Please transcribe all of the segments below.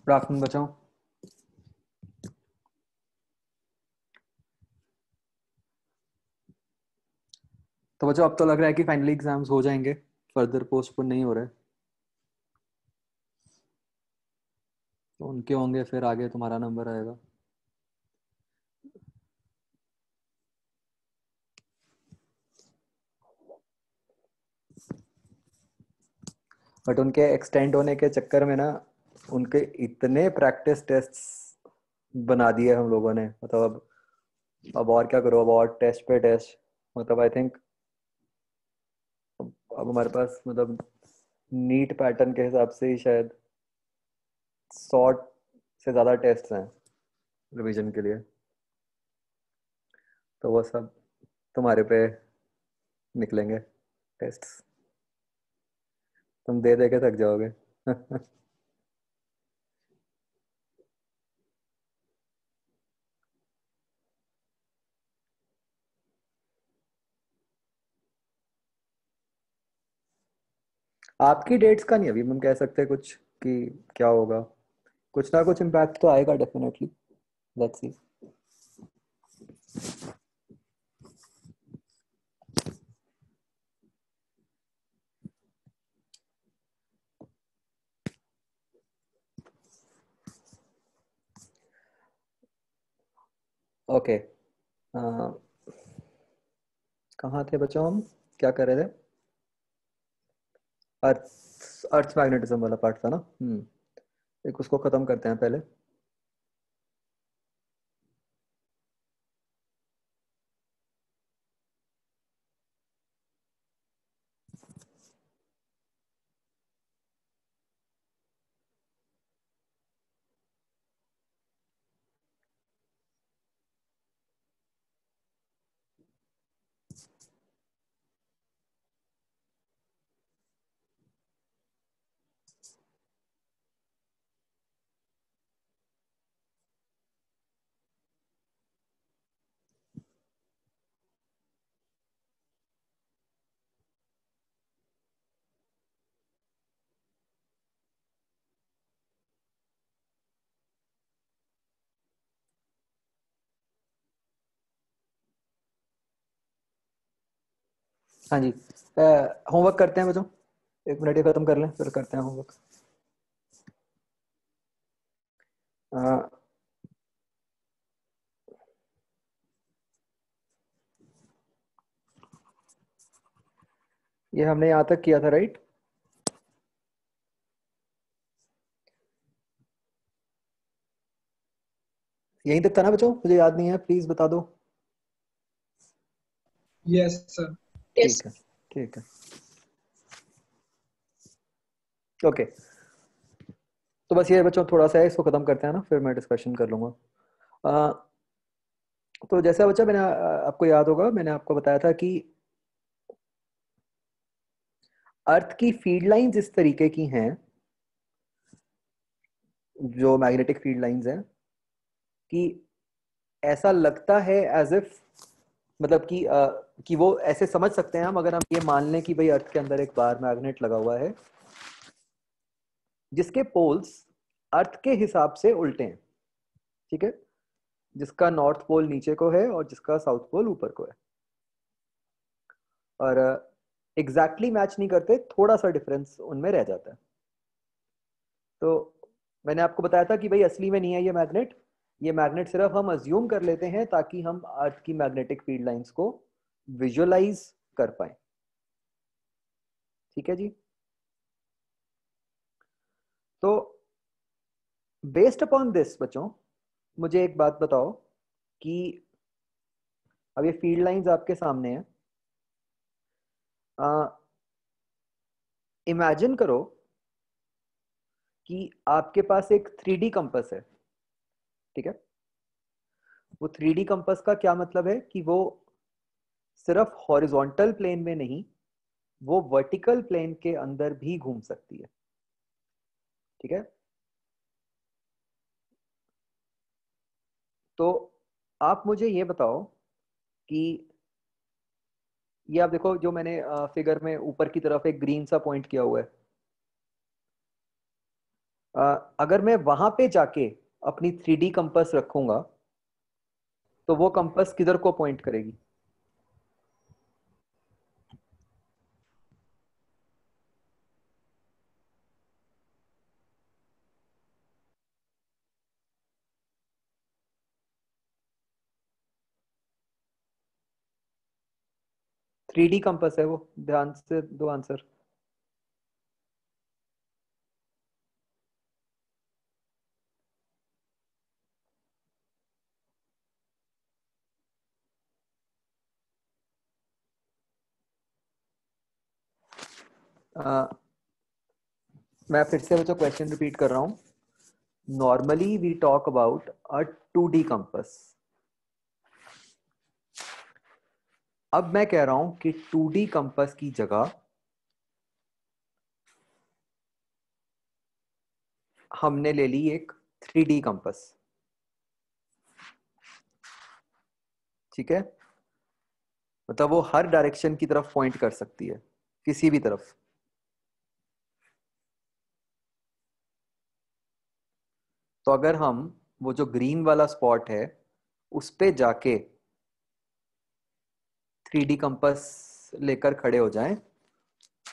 Good afternoon बच्चों। तो बच्चों अब तो लग रहा है कि फाइनली एग्जाम्स हो जाएंगे, फर्दर पोस्टपोन नहीं हो रहे। तो उनके होंगे, फिर आगे तुम्हारा नंबर आएगा। बट उनके एक्सटेंड होने के चक्कर में ना, उनके इतने प्रैक्टिस टेस्ट्स बना दिए हम लोगों ने। मतलब अब और क्या करो, अब और टेस्ट पे टेस्ट। मतलब आई थिंक अब हमारे पास मतलब नीट पैटर्न के हिसाब से ही शायद 100 से ज़्यादा टेस्ट हैं रिवीजन के लिए। तो वो सब तुम्हारे पे निकलेंगे टेस्ट्स, तुम दे दे के थक जाओगे। आपकी डेट्स का नहीं अभी हम कह सकते कुछ कि क्या होगा। कुछ ना कुछ इम्पैक्ट तो आएगा डेफिनेटली। Let's see. ओके, कहाँ थे बच्चों, हम क्या कर रहे थे? अर्थ अर्थ मैग्नेटिज्म वाला पार्ट था ना। एक उसको खत्म करते हैं पहले। हाँ जी, होमवर्क करते हैं बच्चों। 1 मिनट ये खत्म कर लें फिर करते हैं होमवर्क। ये हमने यहाँ तक किया था, राइट? यहीं तक था ना बच्चों? मुझे याद नहीं है, प्लीज बता दो। Yes sir. ठीक है, ठीक है, ओके। तो बस ये बच्चों थोड़ा सा है, इसको खत्म करते हैं ना, फिर मैं डिस्कशन कर लूंगा। अ, तो जैसा बच्चा मैंने आपको याद होगा, मैंने आपको बताया था कि अर्थ की फील्ड लाइंस इस तरीके की हैं, जो मैग्नेटिक फील्ड लाइंस हैं, कि ऐसा लगता है एज इफ, मतलब कि वो ऐसे समझ सकते हैं हम, अगर हम ये मान लें कि भाई अर्थ के अंदर एक बार मैग्नेट लगा हुआ है जिसके पोल्स अर्थ के हिसाब से उल्टे हैं। ठीक है, जिसका नॉर्थ पोल नीचे को है और जिसका साउथ पोल ऊपर को है, और एग्जैक्टली मैच नहीं करते, थोड़ा सा डिफरेंस उनमें रह जाता है। तो मैंने आपको बताया था कि भाई असली में नहीं है ये मैग्नेट सिर्फ हम अज्यूम कर लेते हैं ताकि हम अर्थ की मैग्नेटिक फील्ड लाइंस को विजुअलाइज कर पाए। ठीक है जी। तो बेस्ड अपॉन दिस बच्चों, मुझे एक बात बताओ कि अब ये फील्ड लाइंस आपके सामने है। इमेजिन करो कि आपके पास एक 3D कंपस है। ठीक है, वो 3D कंपस का क्या मतलब है कि वो सिर्फ हॉरिजॉन्टल प्लेन में नहीं, वो वर्टिकल प्लेन के अंदर भी घूम सकती है। ठीक है, तो आप मुझे ये बताओ कि ये आप देखो, जो मैंने फिगर में ऊपर की तरफ एक ग्रीन सा पॉइंट किया हुआ है, अगर मैं वहां पे जाके अपनी 3D कंपास रखूंगा तो वो कंपास किधर को पॉइंट करेगी? 3D कंपास है वो, ध्यान से दो आंसर। मैं फिर से बच्चों क्वेश्चन रिपीट कर रहा हूं। Normally we talk about a 2D compass. अब मैं कह रहा हूं कि 2D कंपास की जगह हमने ले ली एक 3D कंपास। ठीक है, मतलब वो हर डायरेक्शन की तरफ पॉइंट कर सकती है, किसी भी तरफ। तो अगर हम वो जो ग्रीन वाला स्पॉट है उस पे जाके 3D कंपास लेकर खड़े हो जाएं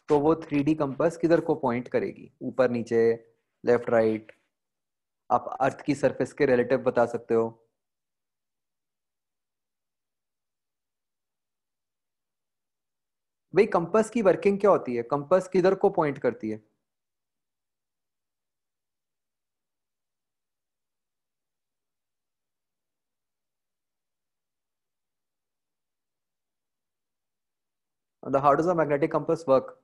तो वो 3D कंपास किधर को पॉइंट करेगी? ऊपर, नीचे, लेफ्ट, राइट? आप अर्थ की सरफेस के रिलेटिव बता सकते हो। भाई कंपास की वर्किंग क्या होती है? कंपास किधर को पॉइंट करती है? मतलब how does a magnetic compass work?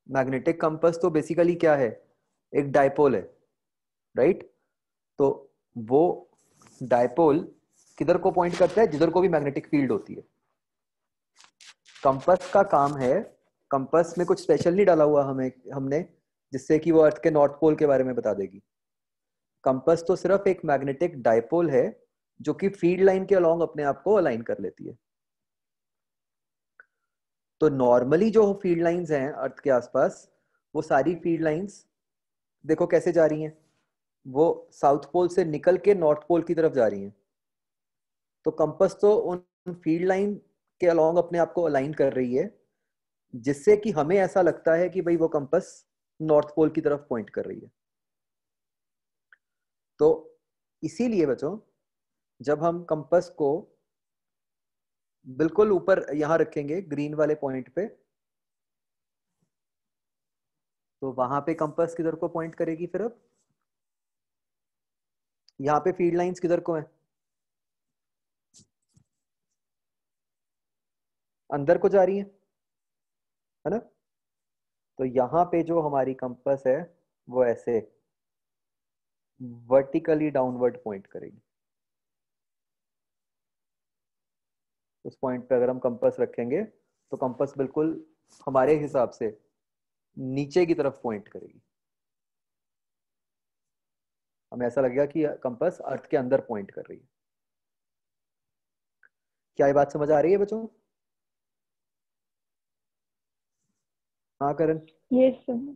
Magnetic compass तो बेसिकली क्या है? एक डायपोल है, राइट? तो वो डायपोल किधर को पॉइंट करता है? जिधर को भी मैग्नेटिक फील्ड होती है। कंपास का काम है, कंपास में कुछ स्पेशल नहीं डाला हुआ हमें हमने जिससे कि वो अर्थ के नॉर्थ पोल के बारे में बता देगी। कंपास तो सिर्फ एक मैग्नेटिक डायपोल है जो कि फील्ड लाइन के अलोंग अपने आप को अलाइन कर लेती है। तो नॉर्मली जो फील्ड लाइंस हैं अर्थ के आसपास, वो सारी फील्ड लाइंस देखो कैसे जा रही हैं। वो साउथ पोल से निकल के नॉर्थ पोल की तरफ जा रही हैं। तो कंपास तो उन फील्ड लाइन के अलोंग अपने आप को अलाइन कर रही है, जिससे कि हमें ऐसा लगता है कि भाई वो कंपास नॉर्थ पोल की तरफ पॉइंट कर रही है। तो इसीलिए बच्चों, जब हम कंपास को बिल्कुल ऊपर यहां रखेंगे ग्रीन वाले पॉइंट पे, तो वहां पे कंपास किधर को पॉइंट करेगी? फिर अब यहाँ पे फील्ड लाइंस किधर को है? अंदर को जा रही है ना? तो यहाँ पे जो हमारी कंपास है वो ऐसे वर्टिकली डाउनवर्ड पॉइंट करेगी। उस पॉइंट पे अगर हम कंपास रखेंगे तो कंपास बिल्कुल हमारे हिसाब से नीचे की तरफ पॉइंट करेगी। हमें ऐसा लगेगा कि कंपास अर्थ के अंदर पॉइंट कर रही है। क्या ये बात समझ आ रही है बच्चों? हाँ करण। Yes sir.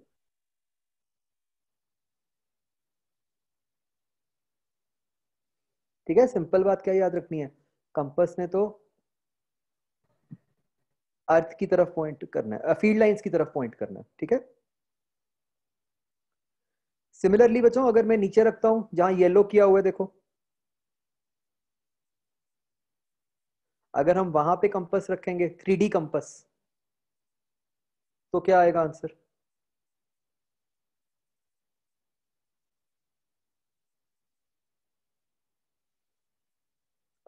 ठीक है, सिंपल बात क्या याद रखनी है? कंपास ने तो अर्थ की तरफ पॉइंट करना है, फील्ड लाइंस की तरफ पॉइंट करना है। ठीक है। सिमिलरली बच्चों, अगर मैं नीचे रखता हूं जहां येलो किया हुआ है, देखो, अगर हम वहां पे कंपास रखेंगे 3D कंपास, तो क्या आएगा आंसर?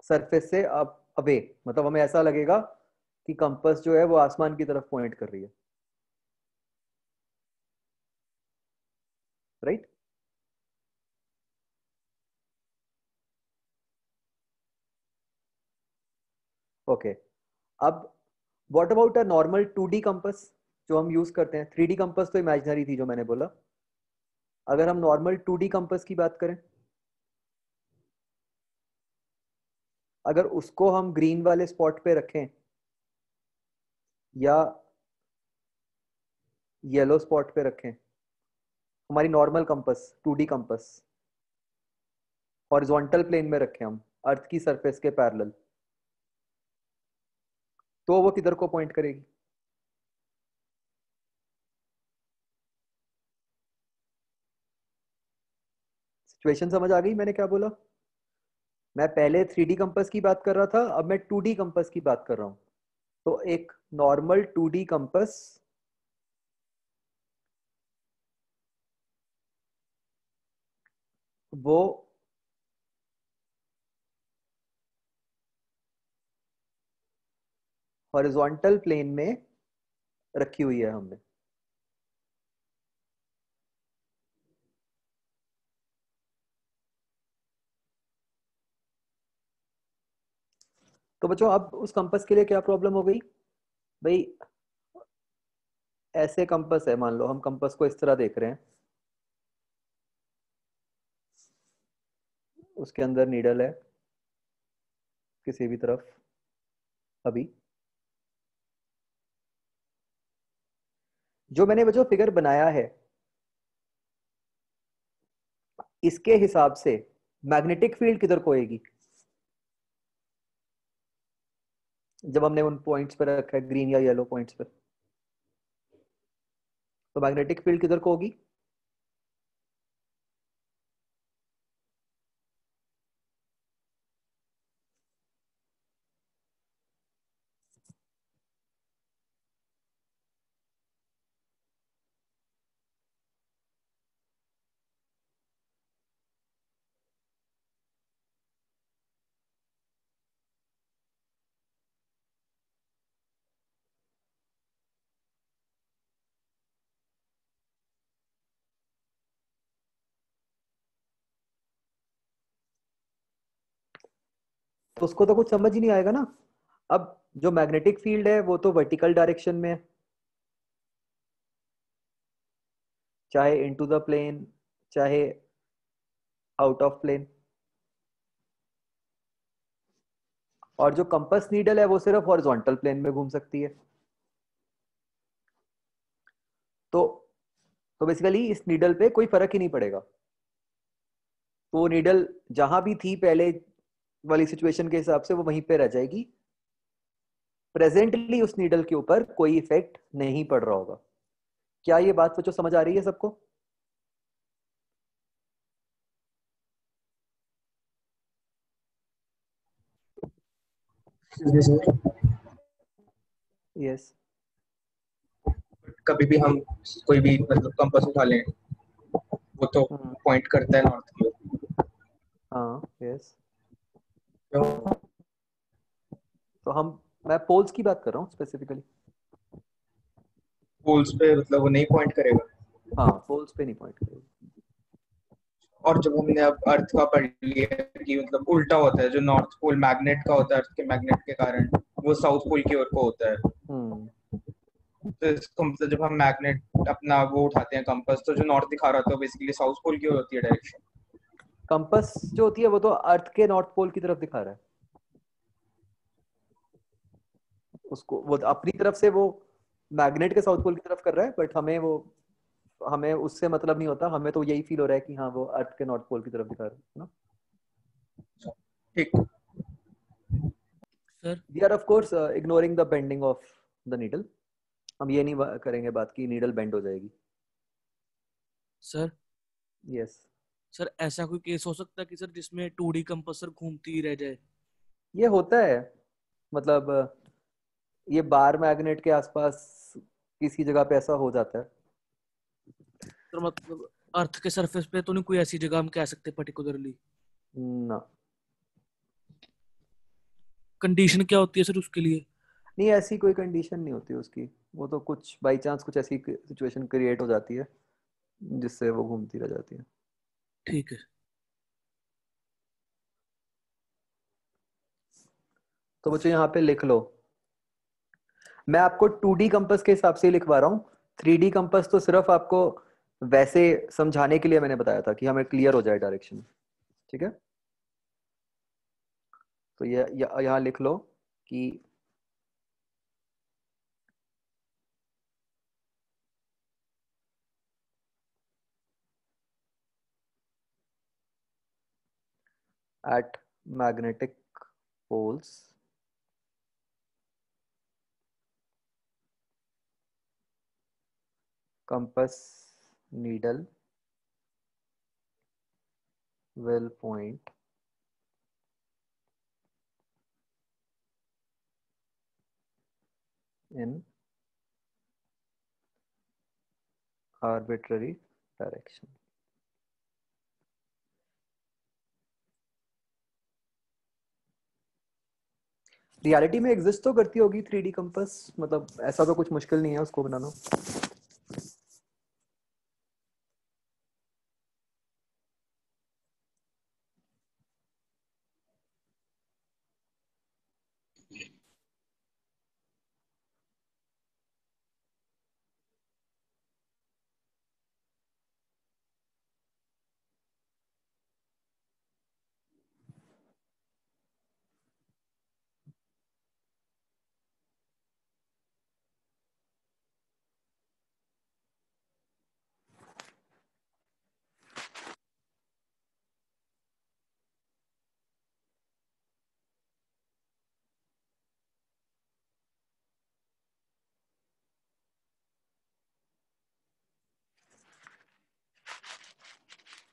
सरफेस से अब अवे, मतलब हमें ऐसा लगेगा कि कंपास जो है वो आसमान की तरफ पॉइंट कर रही है, राइट? ओके। अब what about a normal 2D compass जो हम यूज करते हैं? 3D कंपास तो इमेजिनरी थी जो मैंने बोला। अगर हम नॉर्मल 2D कंपास की बात करें, अगर उसको हम ग्रीन वाले स्पॉट पे रखें या येलो स्पॉट पे रखें, हमारी normal compass 2D compass horizontal plane में रखें हम अर्थ की सरफेस के पैरेलल, तो वो किधर को पॉइंट करेगी? सिचुएशन समझ आ गई मैंने क्या बोला? मैं पहले 3D कंपास की बात कर रहा था, अब मैं 2D कंपास की बात कर रहा हूं। तो एक नॉर्मल 2D कंपास वो हॉरिजॉन्टल प्लेन में रखी हुई है हमने। तो बच्चों अब उस कंपास के लिए क्या प्रॉब्लम हो गई भाई? ऐसे कंपास है, मान लो हम कंपास को इस तरह देख रहे हैं, उसके अंदर नीडल है किसी भी तरफ। अभी जो मैंने बच्चों फिगर बनाया है, इसके हिसाब से मैग्नेटिक फील्ड किधर को होएगी? जब हमने उन पॉइंट्स पर रखा है, ग्रीन या येलो पॉइंट्स पर, तो मैग्नेटिक फील्ड किधर को होगी? तो उसको तो कुछ समझ ही नहीं आएगा ना। अब जो मैग्नेटिक फील्ड है वो तो वर्टिकल डायरेक्शन में है, चाहे इनटू द प्लेन चाहे आउट ऑफ प्लेन। और जो कंपास नीडल है वो सिर्फ हॉरिजॉन्टल प्लेन में घूम सकती है। तो तो बेसिकली इस नीडल पे कोई फर्क ही नहीं पड़ेगा। तो वो नीडल जहां भी थी पहले वाली सिचुएशन के हिसाब से वो वहीं पे रह जाएगी। प्रेजेंटली उस नीडल के ऊपर कोई इफेक्ट नहीं पड़ रहा होगा। क्या ये बात सोचो समझ आ रही है सबको? यस। कभी भी हम कोई भी मतलब कंपास उठा लें, वो तो पॉइंट करता है नॉर्थ की ओर। हाँ यस। तो तो मैं पोल्स की बात कर रहा हूँ स्पेसिफिकली। पोल्स पे मतलब वो नहीं पॉइंट करेगा। हाँ पोल्स पे नहीं पॉइंट करेगा। और जब हमने अब अर्थ का पढ़ लिया कि मतलब उल्टा होता है, जो नॉर्थ पोल मैग्नेट का होता है अर्थ के मैग्नेट के कारण, वो साउथ पोल की ओर को होता है। हम्म। तो इसको मतलब जब हम मैग्नेट अपना वो उठाते हैं कंपास, तो जो नॉर्थ दिखा रहा था बेसिकली साउथ पोल की ओर होती है डायरेक्शन। कंपास जो होती है वो तो अर्थ के नॉर्थ पोल की तरफ दिखा रहा है उसको, वो अपनी तरफ से वो मैग्नेट के साउथ पोल की तरफ कर रहा है, बट हमें उससे मतलब नहीं होता। हमें तो यही फील हो रहा है कि हाँ वो अर्थ के नॉर्थ पोल की तरफ दिखा रहा है ना। ठीक। Sir we are of course ignoring the bending of the needle. हम ये नहीं करेंगे बात की नीडल बेंड हो जाएगी। Sir yes. सर ऐसा कोई केस हो सकता है कि सर जिसमें 2D कंपास सर घूमती ही रह जाए? ये होता है, मतलब ये बार मैग्नेट के आसपास किसी जगह पे ऐसा हो जाता है। सर मतलब अर्थ के सरफेस पे तो नहीं कोई ऐसी जगह हम कह सकते पर्टिकुलरली? ना, कंडीशन क्या होती है सर उसके लिए? नहीं ऐसी कोई कंडीशन नहीं होती उसकी। वो तो कुछ बाई चांस कुछ ऐसी सिचुएशन क्रिएट हो जाती है जिससे वो घूमती रह जाती है। ठीक है। तो बच्चों यहाँ पे लिख लो, मैं आपको 2D कंपास के हिसाब से ही लिखवा रहा हूँ। 3D कंपास तो सिर्फ आपको वैसे समझाने के लिए मैंने बताया था कि हमें क्लियर हो जाए डायरेक्शन। ठीक है। तो ये यहाँ लिख लो कि at magnetic poles compass needle will point in arbitrary direction. Reality में एग्जिस्ट तो करती होगी 3D कंपास, मतलब ऐसा तो कुछ मुश्किल नहीं है उसको बनाना।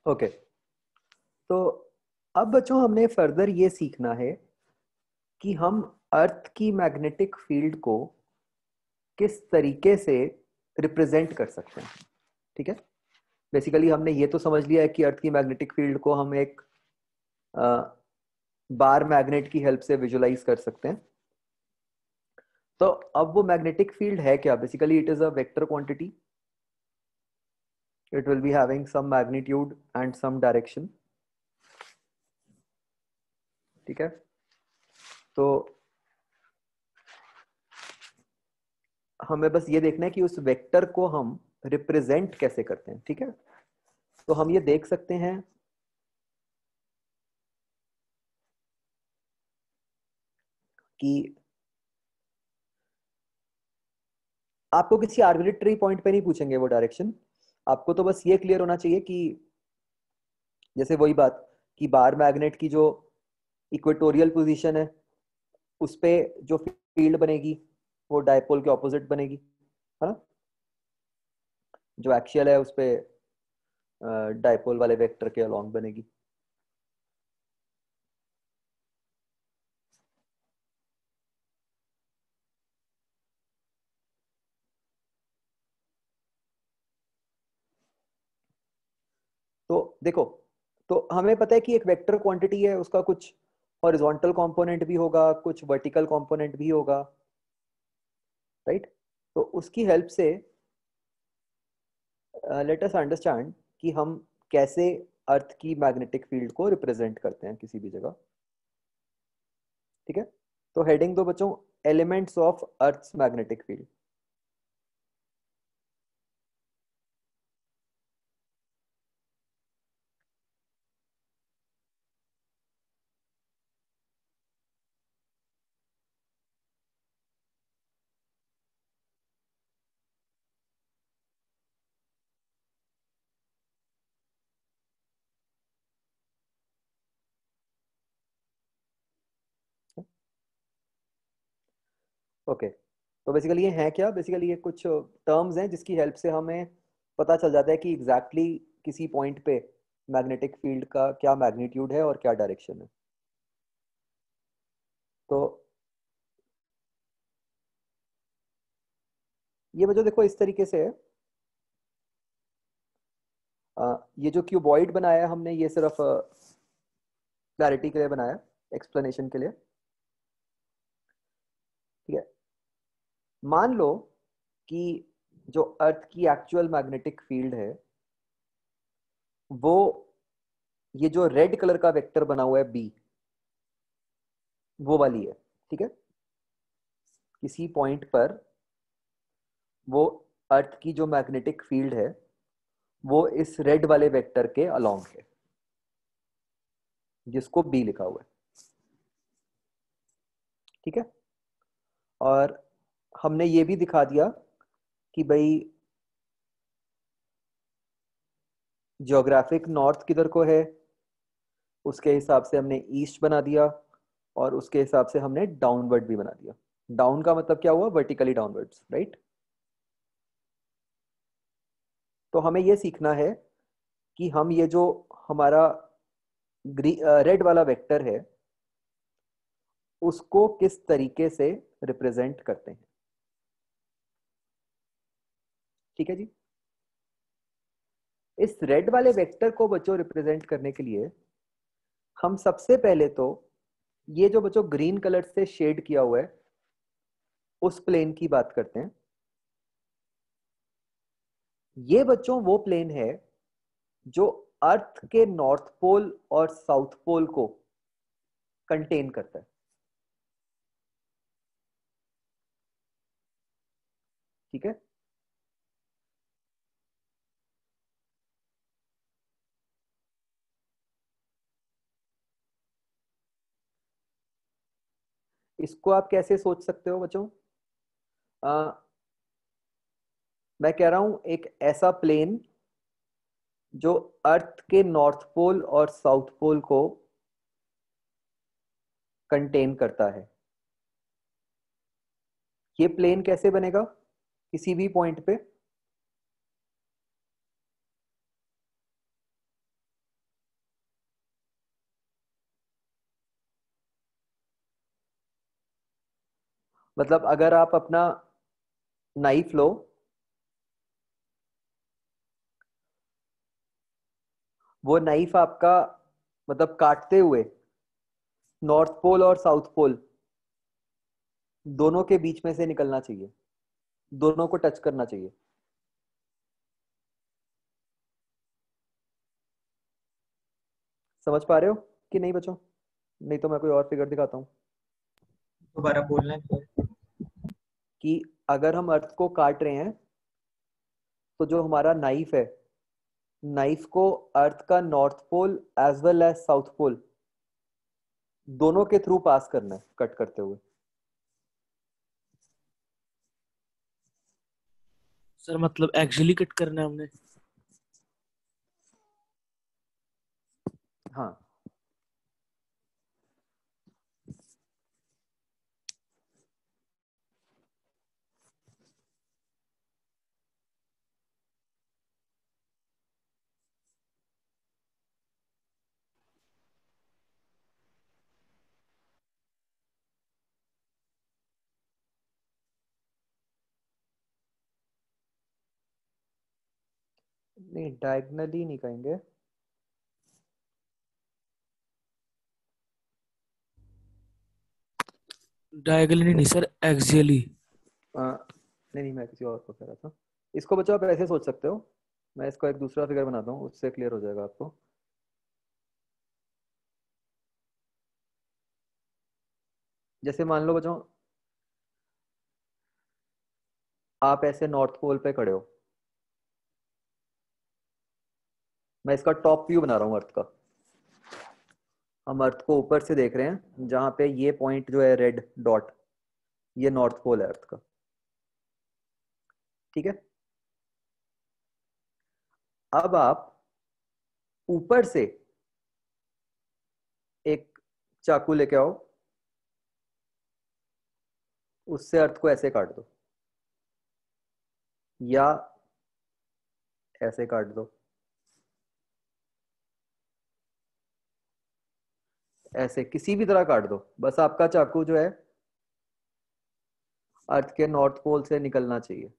ओके तो अब बच्चों हमने फर्दर ये सीखना है कि हम अर्थ की मैग्नेटिक फील्ड को किस तरीके से रिप्रेजेंट कर सकते हैं। ठीक है, बेसिकली हमने ये तो समझ लिया है कि अर्थ की मैग्नेटिक फील्ड को हम एक बार मैग्नेट की हेल्प से विजुलाइज कर सकते हैं। तो अब वो मैग्नेटिक फील्ड है क्या? Basically it is a vector quantity, it will be having some magnitude and some direction। ठीक है, तो हमें बस ये देखना है कि उस वेक्टर को हम रिप्रेजेंट कैसे करते हैं। ठीक है, तो हम ये देख सकते हैं कि आपको किसी आर्बिट्रेरी पॉइंट पे नहीं पूछेंगे वो डायरेक्शन, आपको तो बस ये क्लियर होना चाहिए कि जैसे वही बात कि बार मैग्नेट की जो इक्वेटोरियल पोजीशन है उस पे जो फील्ड बनेगी वो डायपोल के ऑपोजिट बनेगी, है ना। जो एक्सियल है उस पे डायपोल वाले वेक्टर के अलोंग बनेगी। तो देखो, तो हमें पता है कि एक वेक्टर क्वांटिटी है, उसका कुछ हॉरिजॉन्टल कंपोनेंट भी होगा, कुछ वर्टिकल कंपोनेंट भी होगा, राइट। तो उसकी हेल्प से लेट अस अंडरस्टैंड कि हम कैसे अर्थ की मैग्नेटिक फील्ड को रिप्रेजेंट करते हैं किसी भी जगह। ठीक है, तो हेडिंग दो बच्चों, elements of earth's magnetic field. Okay, तो बेसिकली ये है क्या? बेसिकली ये कुछ टर्म्स हैं जिसकी हेल्प से हमें पता चल जाता है कि एग्जैक्टली किसी पॉइंट पे मैग्नेटिक फील्ड का क्या मैग्नीट्यूड है और क्या डायरेक्शन है। तो ये बच्चों देखो इस तरीके से है, ये जो क्यूबॉइड बनाया है हमने ये सिर्फ क्लैरिटी के लिए बनाया, एक्सप्लेनेशन के लिए। ठीक है, मान लो कि जो अर्थ की एक्चुअल मैग्नेटिक फील्ड है वो ये जो रेड कलर का वेक्टर बना हुआ है बी, वो वाली है। ठीक है, किसी पॉइंट पर वो अर्थ की जो मैग्नेटिक फील्ड है वो इस रेड वाले वेक्टर के अलोंग है जिसको बी लिखा हुआ है। ठीक है। और हमने ये भी दिखा दिया कि भाई ज्योग्राफिक नॉर्थ किधर को है, उसके हिसाब से हमने ईस्ट बना दिया, और उसके हिसाब से हमने डाउनवर्ड भी बना दिया। डाउन का मतलब क्या हुआ, वर्टिकली डाउनवर्ड्स, राइट। तो हमें ये सीखना है कि हम ये जो हमारा रेड वाला वेक्टर है उसको किस तरीके से रिप्रेजेंट करते हैं। ठीक है जी। इस रेड वाले वेक्टर को बच्चों रिप्रेजेंट करने के लिए हम सबसे पहले तो ये जो बच्चों ग्रीन कलर से शेड किया हुआ है उस प्लेन की बात करते हैं। ये बच्चों वो प्लेन है जो अर्थ के नॉर्थ पोल और साउथ पोल को कंटेन करता है। ठीक है। इसको आप कैसे सोच सकते हो बच्चों, मैं कह रहा हूं एक ऐसा प्लेन जो अर्थ के नॉर्थ पोल और साउथ पोल को कंटेन करता है। ये प्लेन कैसे बनेगा किसी भी पॉइंट पे, मतलब अगर आप अपना नाइफ लो, वो नाइफ आपका मतलब काटते हुए नॉर्थ पोल और साउथ पोल दोनों के बीच में से निकलना चाहिए, दोनों को टच करना चाहिए। समझ पा रहे हो कि नहीं बच्चों? नहीं तो मैं कोई और फिगर दिखाता हूं दोबारा बोलना है सर। कि अगर हम अर्थ को काट रहे हैं तो जो हमारा नाइफ है, नाइफ को अर्थ का north pole as well as south pole दोनों के थ्रू पास करना है कट करते हुए। सर मतलब एक्चुअली कट करना है हमने? हाँ, नहीं डायगनली नहीं कहेंगे, डायगोनली नहीं सर, एक्सियली। नहीं नहीं मैं किसी और को कह रहा था। इसको बच्चों आप ऐसे सोच सकते हो, मैं इसको एक दूसरा फिगर बनाता हूँ उससे क्लियर हो जाएगा आपको। जैसे मान लो बच्चों आप ऐसे नॉर्थ पोल पे खड़े हो, मैं इसका टॉप व्यू बना रहा हूँ अर्थ का। हम अर्थ को ऊपर से देख रहे हैं, जहां पे ये पॉइंट जो है रेड डॉट, ये नॉर्थ पोल है अर्थ का। ठीक है। अब आप ऊपर से एक चाकू लेके आओ, उससे अर्थ को ऐसे काट दो, या ऐसे काट दो, ऐसे किसी भी तरह काट दो, बस आपका चाकू जो है अर्थ के नॉर्थ पोल से निकलना चाहिए।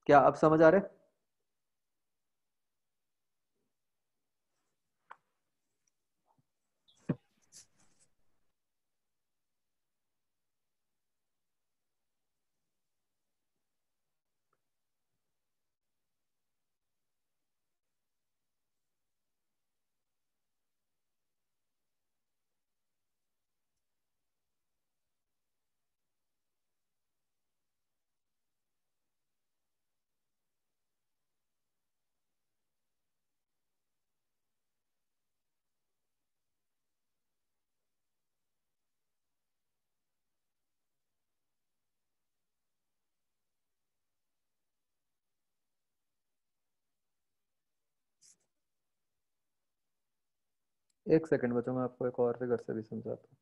क्या अब समझ आ रहा है? एक सेकंड बच्चों, मैं आपको एक और फिगर से भी समझाता हूँ।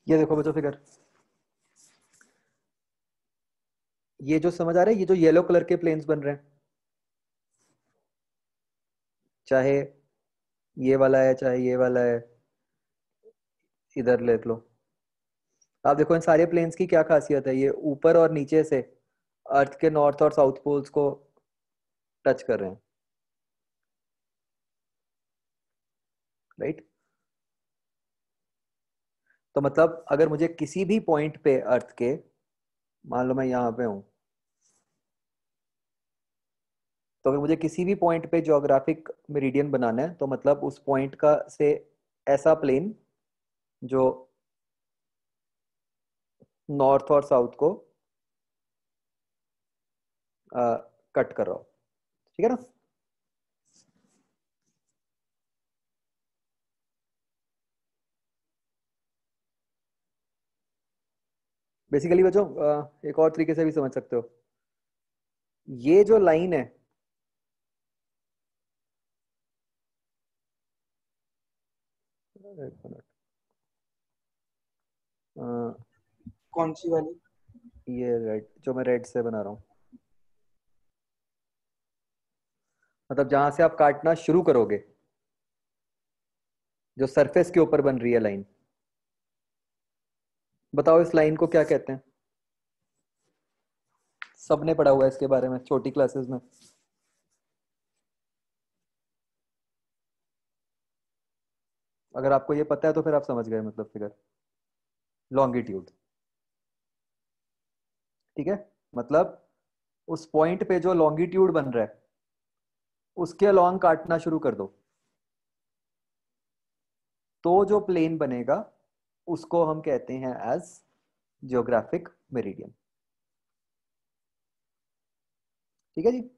ये देखो बच्चों फिगर, ये जो समझ आ रहा है, ये जो येलो कलर के प्लेन्स बन रहे हैं, चाहे ये वाला है चाहे ये वाला है, इधर देख लो आप। देखो इन सारे प्लेन्स की क्या खासियत है, ये ऊपर और नीचे से अर्थ के नॉर्थ और साउथ पोल्स को टच कर रहे हैं, राइट। तो मतलब अगर मुझे किसी भी पॉइंट पे अर्थ के, मान लो मैं यहाँ पे हूं, तो अगर मुझे किसी भी पॉइंट पे ज्योग्राफिक मेरिडियन बनाना है, तो मतलब उस पॉइंट का से ऐसा प्लेन जो नॉर्थ और साउथ को कट कर रहा हो, ठीक है ना। बेसिकली बच्चों एक और तरीके से भी समझ सकते हो, ये जो लाइन है, एक मिनट, कौन सी वाली? ये रेड जो मैं रेड से बना रहा हूँ, मतलब जहां से आप काटना शुरू करोगे, जो सरफेस के ऊपर बन रही है लाइन, बताओ इस लाइन को क्या कहते हैं। सबने पढ़ा हुआ है इसके बारे में छोटी क्लासेस में। अगर आपको ये पता है तो फिर आप समझ गए, मतलब फिगर लॉन्गिट्यूड, ठीक है। मतलब उस पॉइंट पे जो लॉन्गिट्यूड बन रहा है उसके अलॉन्ग काटना शुरू कर दो, तो जो प्लेन बनेगा उसको हम कहते हैं एज जियोग्राफिक मेरिडियन, ठीक है जी।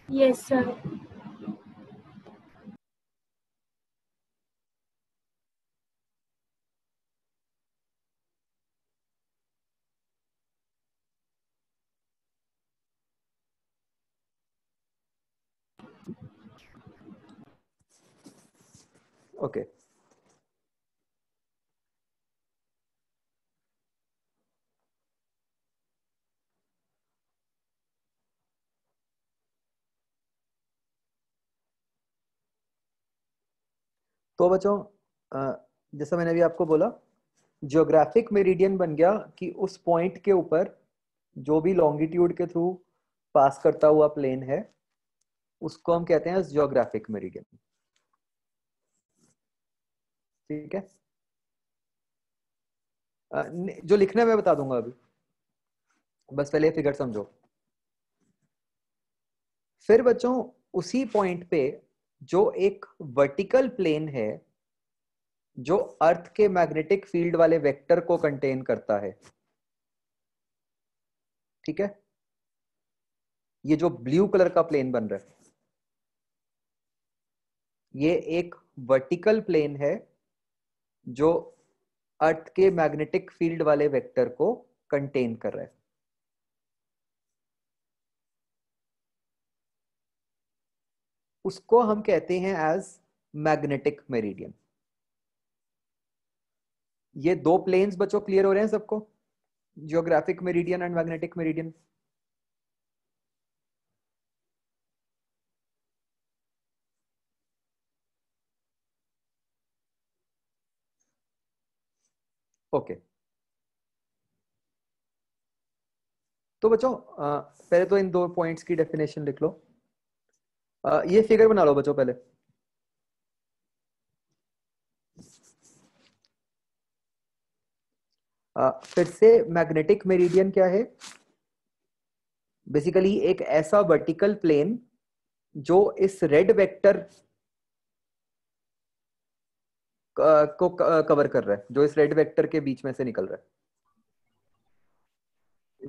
Yes, sir. ओके, तो बच्चों जैसा मैंने अभी आपको बोला, ज्योग्राफिक मेरिडियन बन गया कि उस पॉइंट के ऊपर जो भी लॉन्गिट्यूड के थ्रू पास करता हुआ प्लेन है उसको हम कहते हैं ज्योग्राफिक मेरिडियन, ठीक है। जो लिखना है मैं बता दूंगा अभी, बस पहले फिगर समझो। फिर बच्चों उसी पॉइंट पे जो एक वर्टिकल प्लेन है जो अर्थ के मैग्नेटिक फील्ड वाले वेक्टर को कंटेन करता है, ठीक है, ये जो ब्लू कलर का प्लेन बन रहा है ये एक वर्टिकल प्लेन है जो अर्थ के मैग्नेटिक फील्ड वाले वेक्टर को कंटेन कर रहा है। उसको हम कहते हैं एज मैग्नेटिक मेरिडियन। ये दो प्लेन्स बच्चों क्लियर हो रहे हैं सबको? Geographic meridian and magnetic meridian. Okay तो बच्चों पहले तो इन दो पॉइंट्स की डेफिनेशन लिख लो। ये फिगर बना लो बच्चों पहले। फिर से मैग्नेटिक मेरिडियन क्या है? बेसिकली एक ऐसा वर्टिकल प्लेन जो इस रेड वेक्टर को कवर कर रहा है, जो इस रेड वेक्टर के बीच में से निकल रहा है।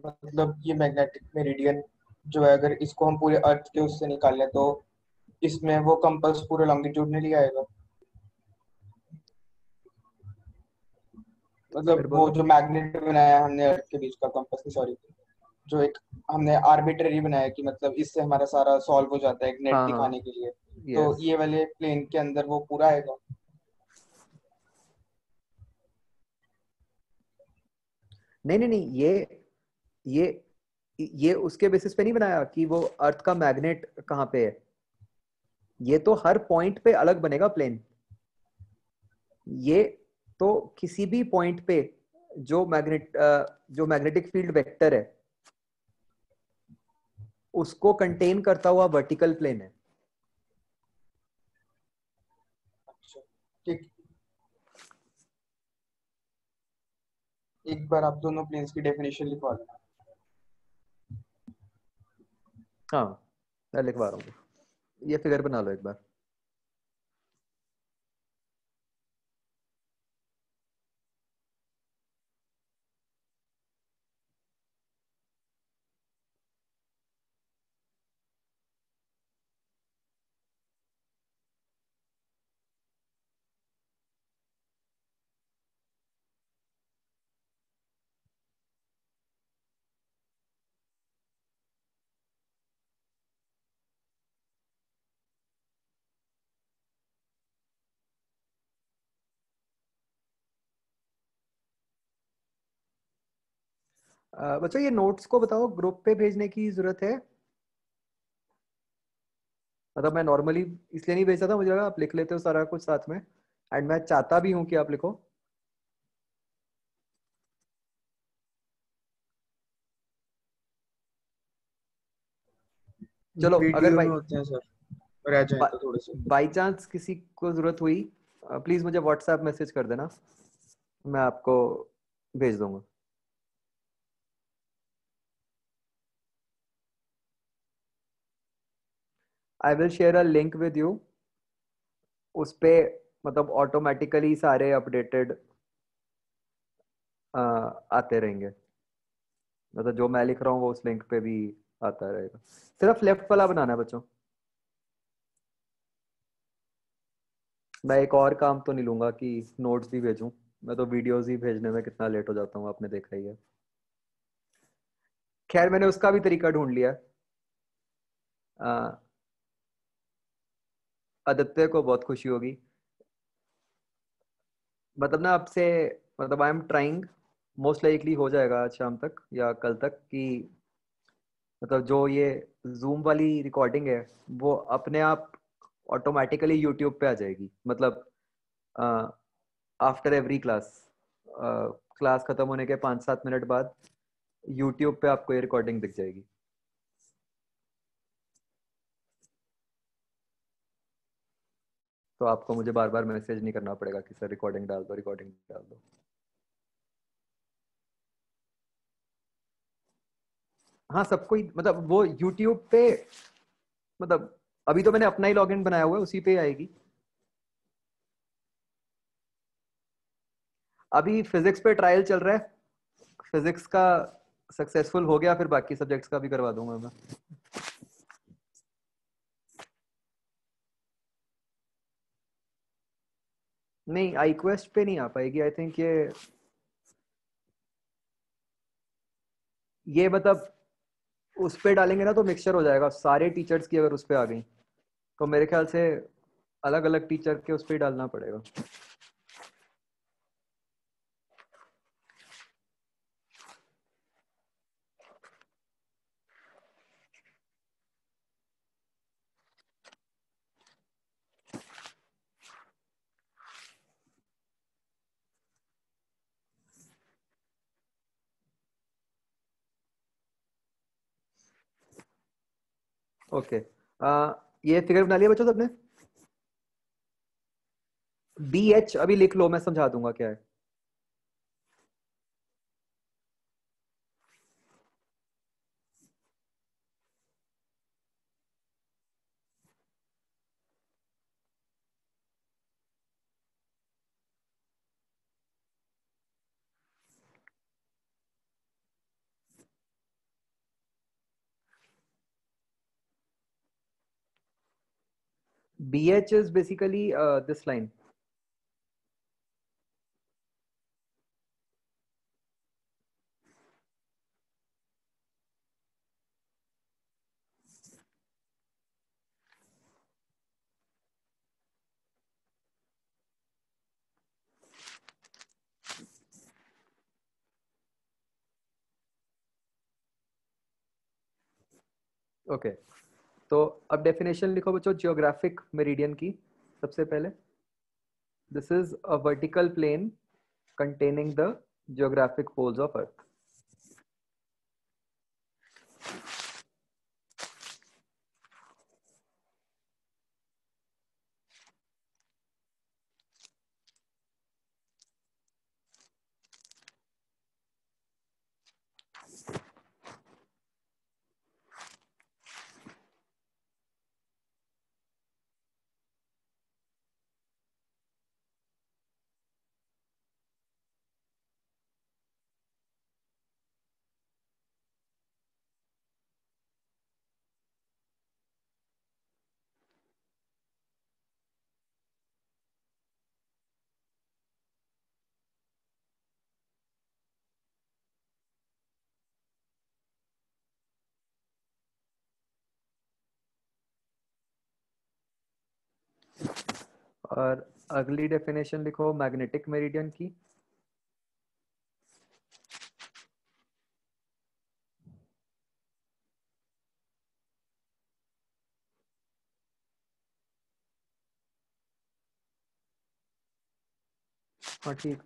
मतलब ये मैग्नेटिक मेरिडियन जो है, अगर इसको हम पूरे अर्थ के उससे निकालें तो इसमें वो कंपास पूरे लॉन्गिट्यूडनली आएगा। मतलब वो जो मैग्नेट बनाया हमने अर्थ के बीच का कंपास, सॉरी, जो एक हमने आर्बिट्रेरी बनाया कि मतलब इससे हमारा सारा सॉल्व हो जाता है एक नेट दिखाने के लिए, तो ये वाले प्लेन के अंदर वो पूरा आएगा। नहीं नहीं नहीं, ये उसके बेसिस पे नहीं बनाया कि वो अर्थ का मैग्नेट कहाँ पे है। ये तो हर पॉइंट पे अलग बनेगा प्लेन। ये तो किसी भी पॉइंट पे जो मैग्नेटिक फील्ड वेक्टर है उसको कंटेन करता हुआ वर्टिकल प्लेन है। ठीक, एक बार आप दोनों प्लेन्स की डेफिनेशन लिखवा देना। हाँ मैं लिखवा रहा हूँ, ये फिगर बना लो एक बार। बच्चों ये नोट्स को बताओ ग्रुप पे भेजने की जरूरत है? मतलब मैं नॉर्मली इसलिए नहीं भेजता था, मुझे लगा आप लिख लेते हो सारा कुछ साथ में, एंड मैं चाहता भी हूँ कि आप लिखो। चलो अगर वीडियो में होते हैं सर, रह जाए तो थोड़े से। बाई चांस किसी को जरूरत हुई प्लीज मुझे व्हाट्सएप मैसेज कर देना, मैं आपको भेज दूंगा। I will share a link with you, उस पे मतलब ऑटोमेटिकली सारे अपडेटेड आते रहेंगे। मतलब जो मैं लिख रहा हूँ वो उस लिंक पे भी आता रहेगा। सिर्फ लेफ्ट वाला बनाना है बच्चों। मैं एक और काम तो नहीं लूंगा कि नोट्स भी भेजूं, मैं तो वीडियोस ही भेजने में कितना लेट हो जाता हूँ, आपने देखा ही है। खैर मैंने उसका भी तरीका ढूंढ लिया। आदित्य को बहुत खुशी होगी, मतलब ना आपसे, मतलब I am trying, most likely हो जाएगा आज शाम तक या कल तक, कि मतलब जो ये जूम वाली रिकॉर्डिंग है वो अपने आप ऑटोमेटिकली यूट्यूब पे आ जाएगी। मतलब आफ्टर एवरी क्लास, क्लास खत्म होने के 5-7 मिनट बाद यूट्यूब पे आपको ये रिकॉर्डिंग दिख जाएगी। तो आपको मुझे बार बार मैसेज नहीं करना पड़ेगा कि सर रिकॉर्डिंग डाल दो, रिकॉर्डिंग डाल दो। हाँ सबको ही, मतलब वो यूट्यूब पे, मतलब अभी तो मैंने अपना ही लॉगिन बनाया हुआ है, उसी पे आएगी। अभी फिजिक्स पे ट्रायल चल रहा है, फिजिक्स का सक्सेसफुल हो गया फिर बाकी सब्जेक्ट्स का भी करवा दूंगा मैं। नहीं, iQuest पे नहीं आ पाएगी आई थिंक। ये मतलब उस पे डालेंगे ना तो मिक्सचर हो जाएगा सारे टीचर्स की, अगर उस पे आ गई तो मेरे ख्याल से अलग अलग टीचर के उस पे ही डालना पड़ेगा। ओके, ये फिगर बना लिया बच्चों सबने? BH अभी लिख लो, मैं समझा दूंगा क्या है। BH is basically this line. Okay, तो अब डेफिनेशन लिखो बच्चों जियोग्राफिक मेरिडियन की। सबसे पहले, this is a vertical plane containing the geographic poles of Earth. और अगली डेफिनेशन लिखो मैग्नेटिक मेरिडियन की। हाँ ठीक,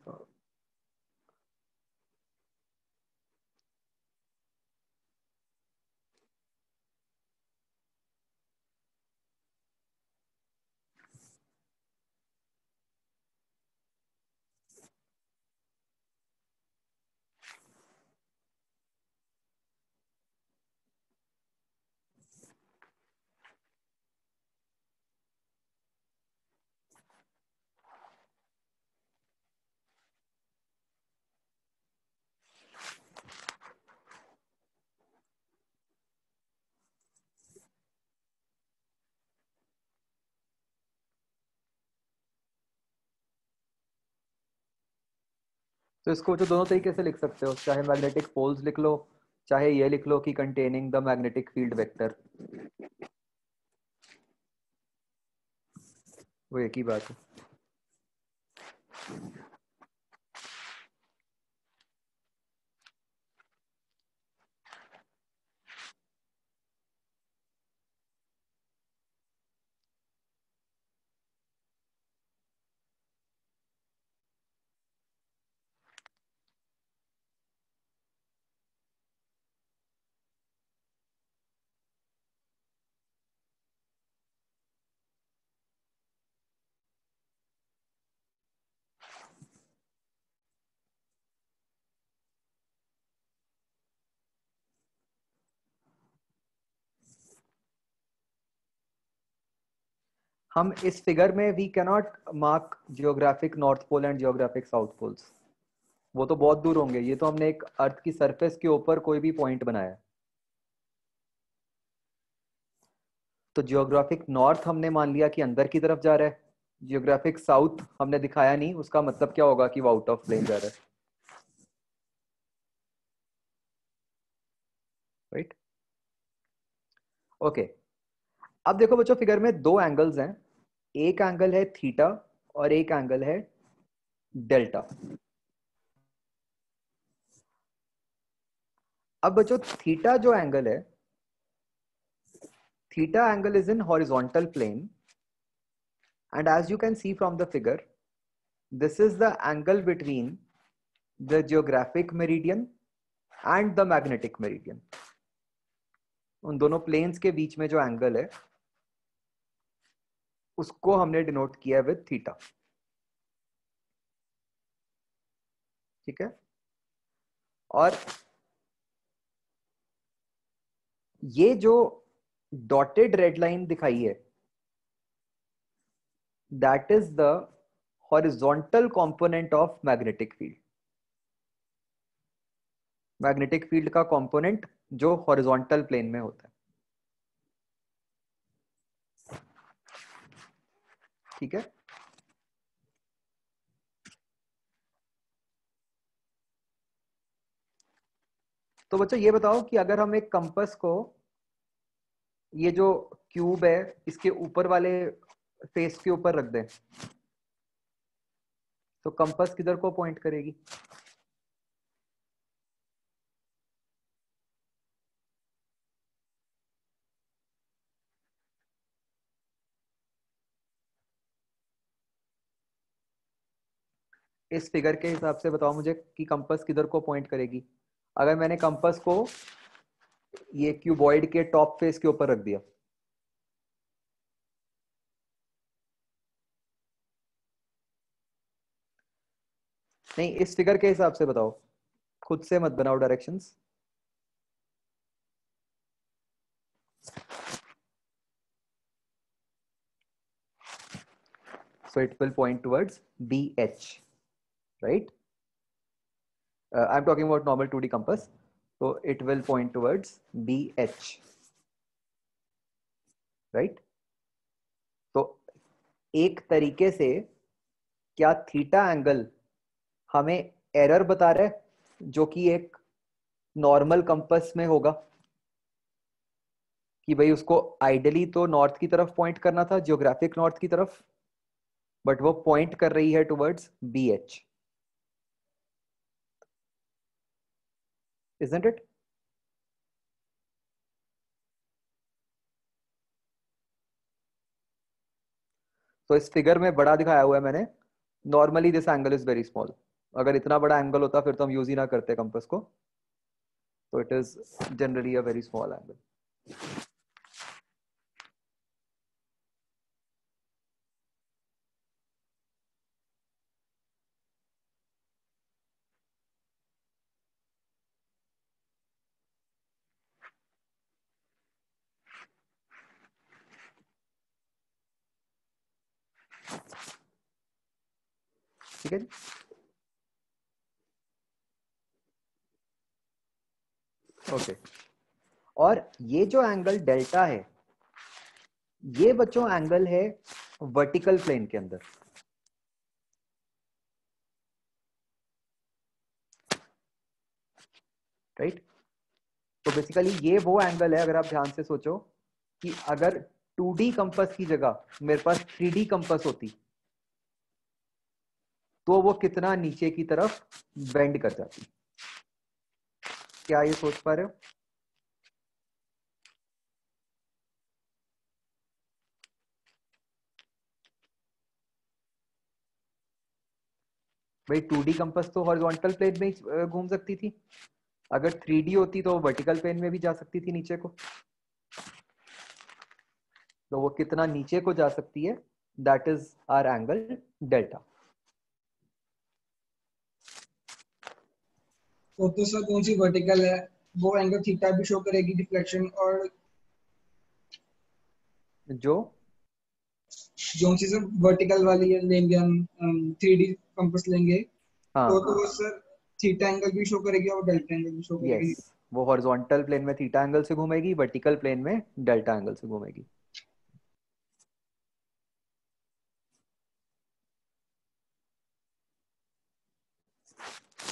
तो इसको जो दोनों तरीके से लिख सकते हो, चाहे मैग्नेटिक पोल्स लिख लो, चाहे ये लिख लो कि containing the magnetic field vector, वो एक ही बात है। हम इस फिगर में we cannot mark geographic north pole and geographic south poles, वो तो बहुत दूर होंगे। ये तो हमने एक अर्थ की सरफेस के ऊपर कोई भी पॉइंट बनाया। तो जियोग्राफिक नॉर्थ हमने मान लिया कि अंदर की तरफ जा रहा है, जियोग्राफिक साउथ हमने दिखाया नहीं, उसका मतलब क्या होगा कि वो आउट ऑफ प्लेन जा रहा है, राइट? ओके, अब देखो बच्चों फिगर में दो एंगल्स हैं, एक एंगल है थीटा और एक एंगल है डेल्टा। अब बच्चों थीटा जो एंगल है, theta angle is in horizontal plane, and as you can see from the figure, this is the angle between the geographic meridian and the magnetic meridian. उन दोनों planes के बीच में जो एंगल है उसको हमने डिनोट किया है विद थीटा, ठीक है? और ये जो डॉटेड रेड लाइन दिखाई है, that is the horizontal component of magnetic field. Magnetic field का कंपोनेंट जो हॉरिजॉन्टल प्लेन में होता है, ठीक है? तो बच्चों ये बताओ कि अगर हम एक कंपास को, ये जो क्यूब है इसके ऊपर वाले फेस के ऊपर रख दें, तो कंपास किधर को पॉइंट करेगी? इस फिगर के हिसाब से बताओ मुझे कि कंपास किधर को पॉइंट करेगी। अगर मैंने कंपास को ये क्यूबॉइड के टॉप फेस के ऊपर रख दिया, नहीं इस फिगर के हिसाब से बताओ, खुद से मत बनाओ directions. So it will point towards BH, right? I'm talking about normal 2D compass. So it will point towards BH, right? तो एक तरीके से क्या थीटा एंगल हमें एरर बता रहा है, जो कि एक नॉर्मल कंपास में होगा, कि भाई उसको आइडियली तो नॉर्थ की तरफ पॉइंट करना था, जियोग्राफिक नॉर्थ की तरफ, बट वो पॉइंट कर रही है टुवर्ड्स BH, isn't it? तो इस फिगर में बड़ा दिखाया हुआ है मैंने, normally this angle is very small. अगर इतना बड़ा एंगल होता फिर तो हम यूज ही ना करते कंपास को, तो it is generally a very small angle. ठीक है जी? ओके, और ये जो एंगल डेल्टा है, ये बच्चों एंगल है वर्टिकल प्लेन के अंदर, राइट? तो बेसिकली ये वो एंगल है, अगर आप ध्यान से सोचो कि अगर 2D कंपास की जगह मेरे पास 3D कंपास होती तो वो कितना नीचे की तरफ बेंड कर जाती। क्या ये सोच पा रहे हो? भाई 2D कंपास तो हॉरिजॉन्टल प्लेन में ही घूम सकती थी, अगर 3D होती तो वर्टिकल प्लेन में भी जा सकती थी नीचे को, तो वो कितना नीचे को जा सकती है, that is hour angle delta. तो सर कौन सी वर्टिकल है, वो एंगल थीटा भी शो करेगी डिफ्लेक्शन, और जो जो सी सर वर्टिकल वाली है लेंगे हम 3D कंपास लेंगे, हाँ, तो वो सर थीटा एंगल भी शो करेगी और डेल्टा एंगल भी शो यस, करेगी। वो हॉरिजॉन्टल प्लेन में थीटा एंगल से घूमेगी, वर्टिकल प्लेन में डेल्टा एंगल से घूमेगी।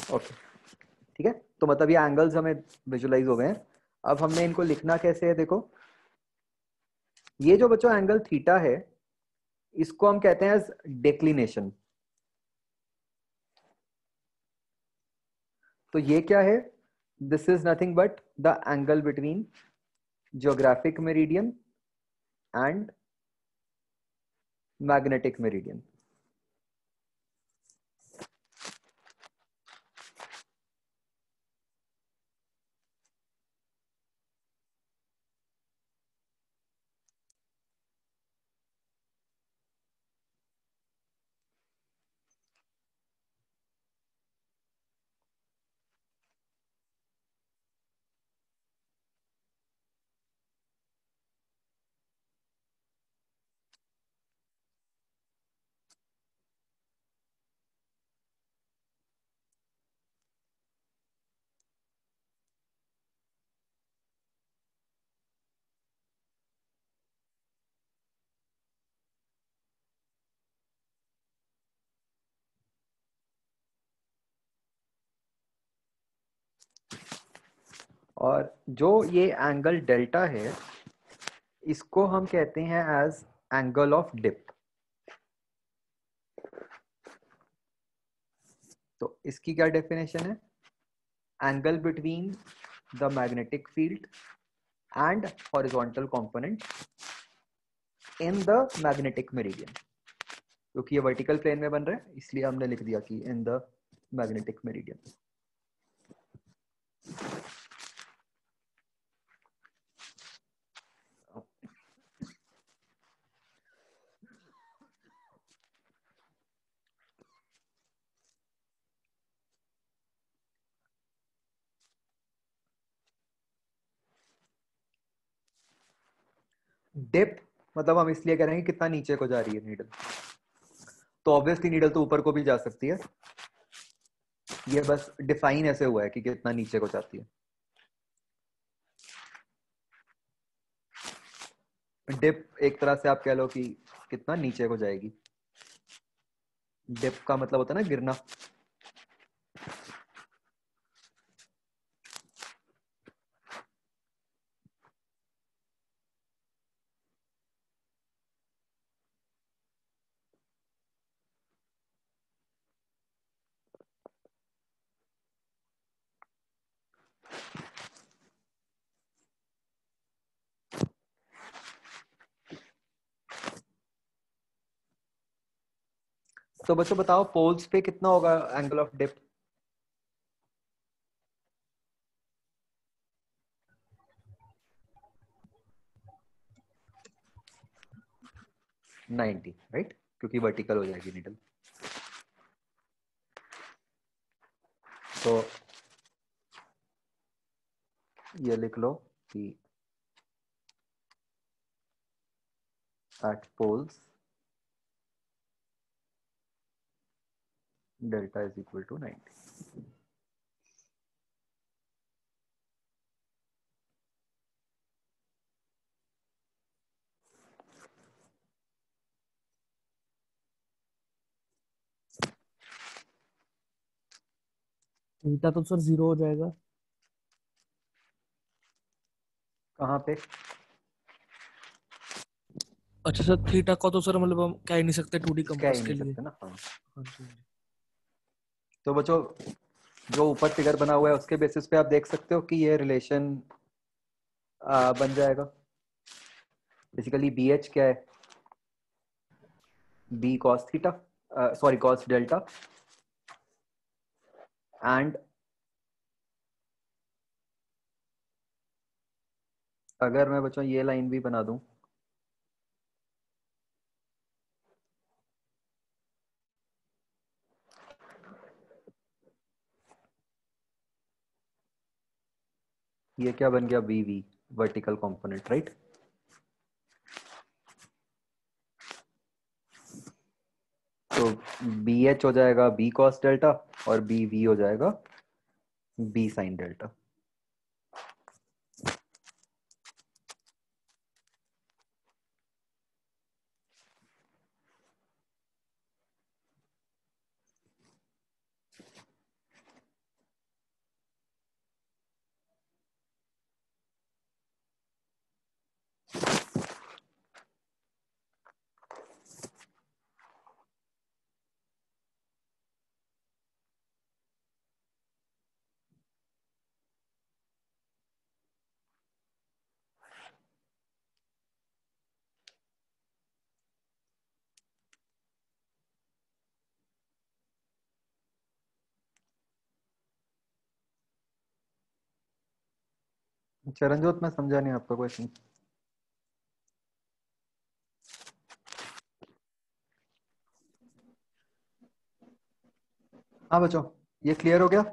ओके, ठीक है। तो मतलब ये एंगल्स हमें विजुलाइज हो गए हैं। अब हमने इनको लिखना कैसे है, देखो ये जो बच्चों एंगल थीटा है इसको हम कहते हैं एज डेक्लिनेशन। तो ये क्या है, this is nothing but the angle between geographic meridian and magnetic meridian. और जो ये एंगल डेल्टा है इसको हम कहते हैं एज एंगल ऑफ डिप। तो इसकी क्या डेफिनेशन है, angle between the magnetic field and horizontal component in the magnetic meridian. क्योंकि ये वर्टिकल प्लेन में बन रहा है इसलिए हमने लिख दिया कि in the magnetic meridian. Dip मतलब हम इसलिए कह रहे हैं कि कितना नीचे को जा रही है नीडल। तो ऑब्वियसली नीडल तो ऊपर को भी जा सकती है, ये बस डिफाइन ऐसे हुआ है कि कितना नीचे को जाती है। डिप एक तरह से आप कह लो कि कितना नीचे को जाएगी। डिप का मतलब होता है ना गिरना। तो बच्चों बताओ पोल्स पे कितना होगा angle of dip? Ninety, right, क्योंकि वर्टिकल हो जाएगी नीडल। तो ये लिख लो कि at poles delta is equal to 90। Theta तो सर 0 हो जाएगा। कहाँ पे? अच्छा सर, थीटा को तो सर मतलब हम कह ही नहीं सकते 2D कह कंपास ही के नहीं लिए। सकते ना। हाँ। हाँ जी। तो बच्चों जो ऊपर फिगर बना हुआ है उसके बेसिस पे आप देख सकते हो कि ये रिलेशन बन जाएगा। बेसिकली बी एच क्या है, B cos theta, sorry cos delta and अगर मैं बच्चों ये लाइन भी बना दूं ये क्या बन गया, V V vertical component, right. तो बी एच हो जाएगा बी कॉस डेल्टा और बी वी हो जाएगा बी साइन डेल्टा। चरणजोत मैं समझा नहीं आपका क्वेश्चन। हाँ बच्चों, ये क्लियर हो गया?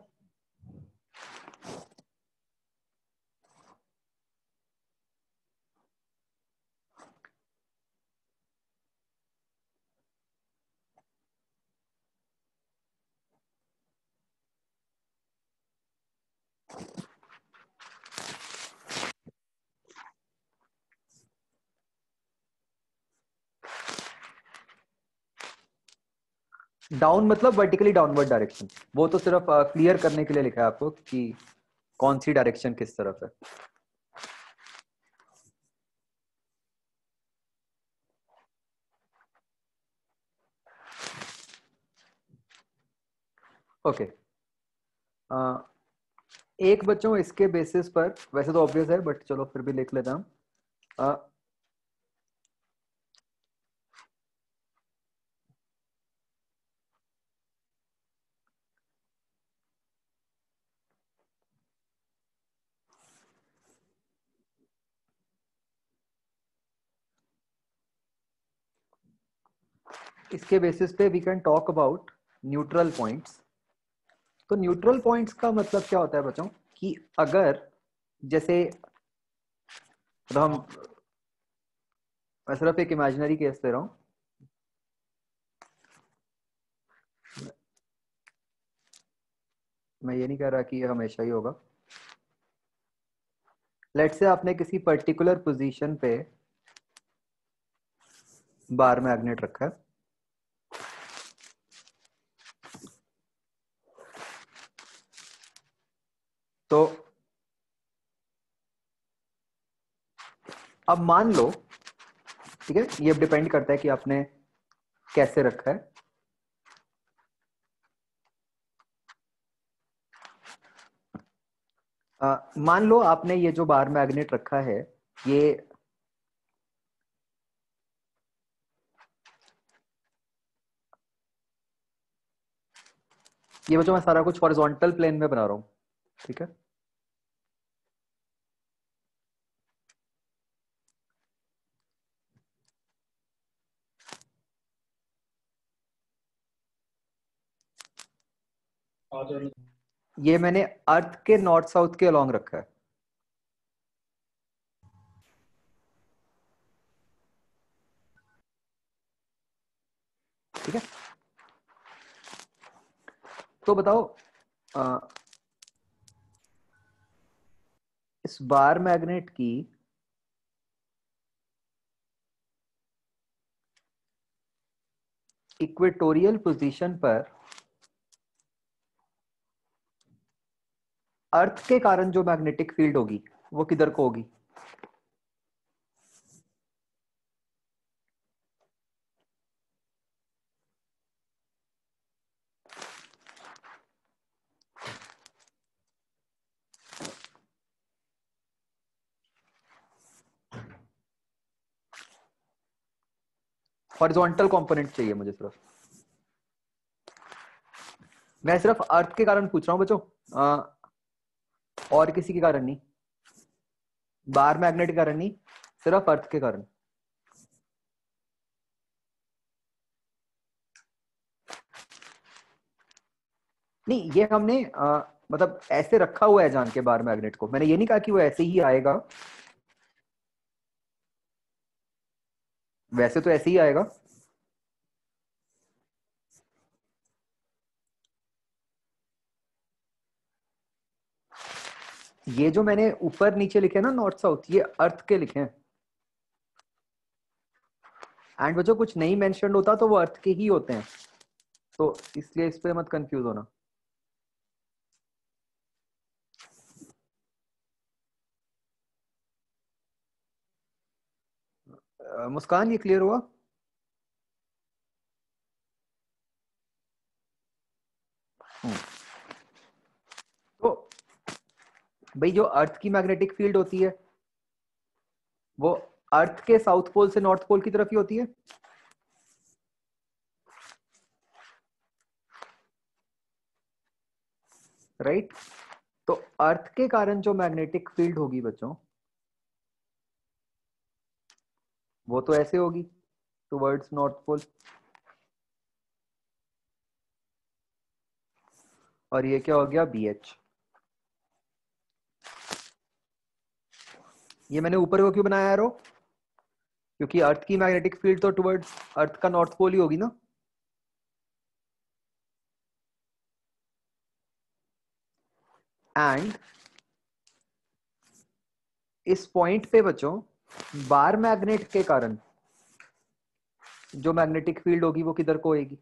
डाउन मतलब वर्टिकली डाउनवर्ड डायरेक्शन, वो तो सिर्फ क्लियर करने के लिए लिखा है आपको कि कौन सी डायरेक्शन किस तरफ है। ओके एक बच्चों इसके बेसिस पर, वैसे तो ऑब्वियस है बट चलो फिर भी लिख लेता हूं। इसके बेसिस पे we can talk about neutral points. तो न्यूट्रल पॉइंट्स का मतलब क्या होता है बच्चों, कि अगर जैसे तो हम, मैं सिर्फ एक इमेजिनरी केस दे रहा हूं। मैं ये नहीं कह रहा कि ये हमेशा ही होगा। लेट से आपने किसी पर्टिकुलर पोजीशन पे बार मैग्नेट रखा है, तो अब मान लो, ठीक है, ये डिपेंड करता है कि आपने कैसे रखा है। मान लो आपने ये जो बार मैग्नेट रखा है, ये बच्चों मैं सारा कुछ हॉरिजॉन्टल प्लेन में बना रहा हूं, ठीक है। ये मैंने अर्थ के नॉर्थ साउथ के अलोंग रखा है, ठीक है। तो बताओ इस बार मैग्नेट की इक्वेटोरियल पोजीशन पर अर्थ के कारण जो मैग्नेटिक फील्ड होगी वो किधर को होगी? हॉरिजॉन्टल कंपोनेंट चाहिए मुझे सिर्फ, मैं सिर्फ अर्थ के कारण पूछ रहा हूं बच्चों, और किसी के कारण नहीं, बार मैग्नेट के कारण नहीं, सिर्फ अर्थ के कारण। नहीं, ये हमने मतलब ऐसे रखा हुआ है जान के बार मैग्नेट को, मैंने ये नहीं कहा कि वो ऐसे ही आएगा, वैसे तो ऐसे ही आएगा। ये जो मैंने ऊपर नीचे लिखे ना नॉर्थ साउथ, ये अर्थ के लिखे हैं। एंड बच्चों कुछ नहीं मेंशन होता तो वो अर्थ के ही होते हैं, तो इसलिए इस पे मत कंफ्यूज होना। मुस्कान, ये क्लियर हुआ? तो भाई जो अर्थ की मैग्नेटिक फील्ड होती है वो अर्थ के साउथ पोल से नॉर्थ पोल की तरफ ही होती है, राइट? तो अर्थ के कारण जो मैग्नेटिक फील्ड होगी बच्चों, वो तो ऐसे होगी टुवर्ड्स नॉर्थ पोल, और ये क्या हो गया, BH। ये मैंने ऊपर को क्यों बनाया एरो, क्योंकि अर्थ की मैग्नेटिक फील्ड तो टुवर्ड्स अर्थ का नॉर्थ पोल ही होगी ना। एंड इस पॉइंट पे बच्चों बार मैग्नेट के कारण जो मैग्नेटिक फील्ड होगी वो किधर को होगी,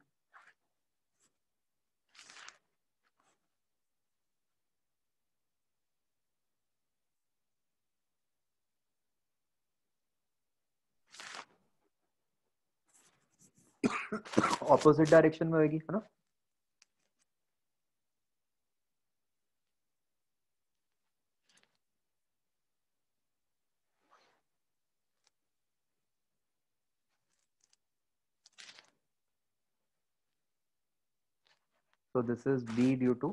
ऑपोजिट डायरेक्शन में होगी, है ना। So this is B due to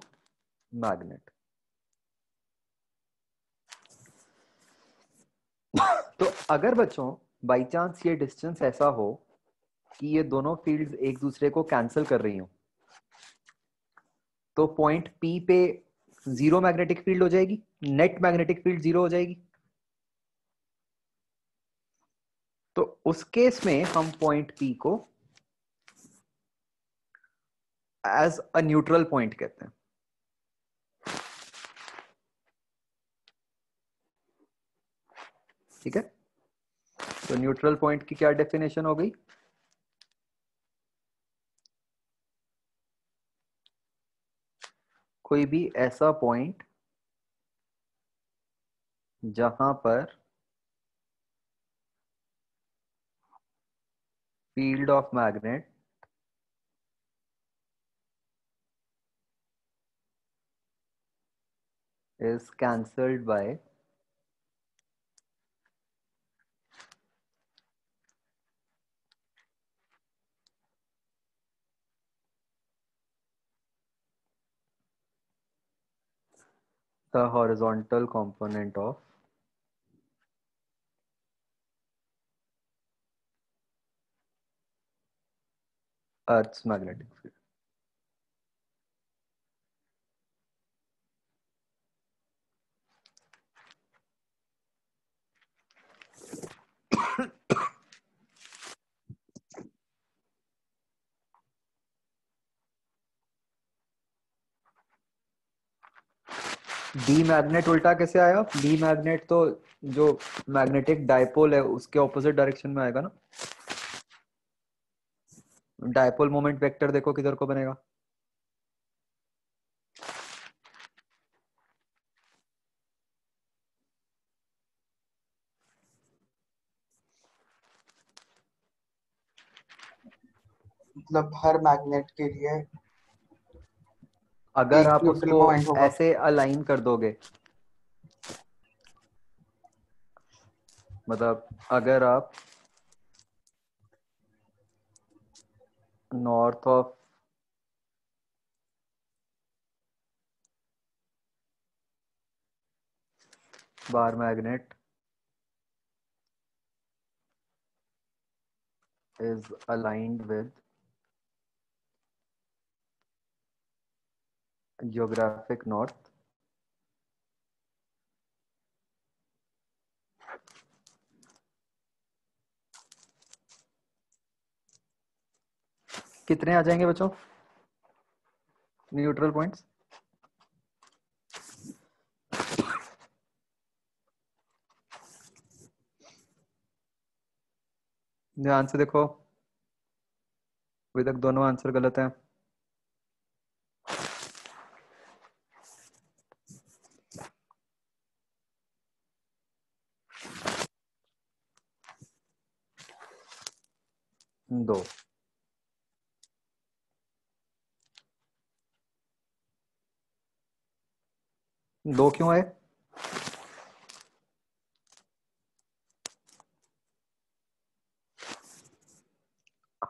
magnet. तो अगर बच्चों बाई चांस ये डिस्टेंस ऐसा हो कि ये दोनों फील्ड्स एक दूसरे को कैंसिल कर रही हो, तो पॉइंट P पे जीरो मैग्नेटिक फील्ड हो जाएगी, नेट मैग्नेटिक फील्ड जीरो हो जाएगी। तो उस केस में हम पॉइंट P को एज अ न्यूट्रल पॉइंट कहते हैं। ठीक है, तो न्यूट्रल पॉइंट की क्या डेफिनेशन हो गई, कोई भी ऐसा पॉइंट जहां पर field of magnet is cancelled by the horizontal component of Earth's magnetic field. D magnet उल्टा कैसे आया, डी मैग्नेट तो जो मैग्नेटिक डायपोल है उसके ऑपोजिट डायरेक्शन में आएगा ना। डायपोल मोमेंट वेक्टर देखो किधर को बनेगा, मतलब हर मैग्नेट के लिए अगर एक आप न्यूट्रल उसको पॉइंट होगा। ऐसे अलाइन कर दोगे, मतलब अगर आप north of bar magnet is aligned with geographic north, कितने आ जाएंगे बच्चों न्यूट्रल पॉइंट्स, ध्यान से देखो अभी तक दोनों आंसर गलत हैं। दो, दो क्यों आए,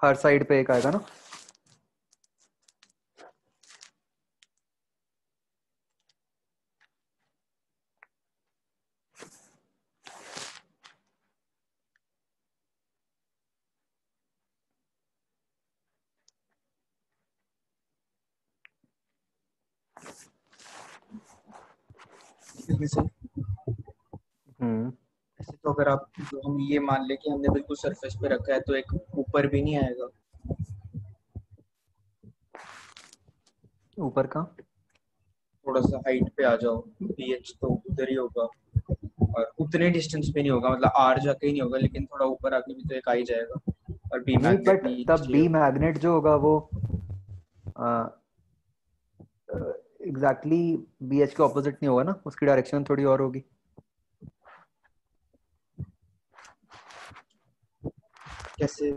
हर साइड पे एक आएगा ना। बिल्कुल सही। हम्म ऐसे तो अगर आप हम ये मान ले कि हमने बिल्कुल सरफेस पे रखा है तो एक ऊपर भी नहीं आएगा। ऊपर का थोड़ा सा हाइट पे आ जाओ, पीएच तो उधर ही होगा, और उतने डिस्टेंस पे नहीं होगा, मतलब आर जाके ही नहीं होगा, लेकिन थोड़ा ऊपर आके भी तो एक आ ही जाएगा, और बी नहीं, मैग्नेट बट तब नीचे बी होगा। मैग्नेट जो होगा वो एग्जैक्टली बी एच के ऑपोजिट नहीं होगा ना, उसकी डायरेक्शन थोड़ी और होगी। कैसे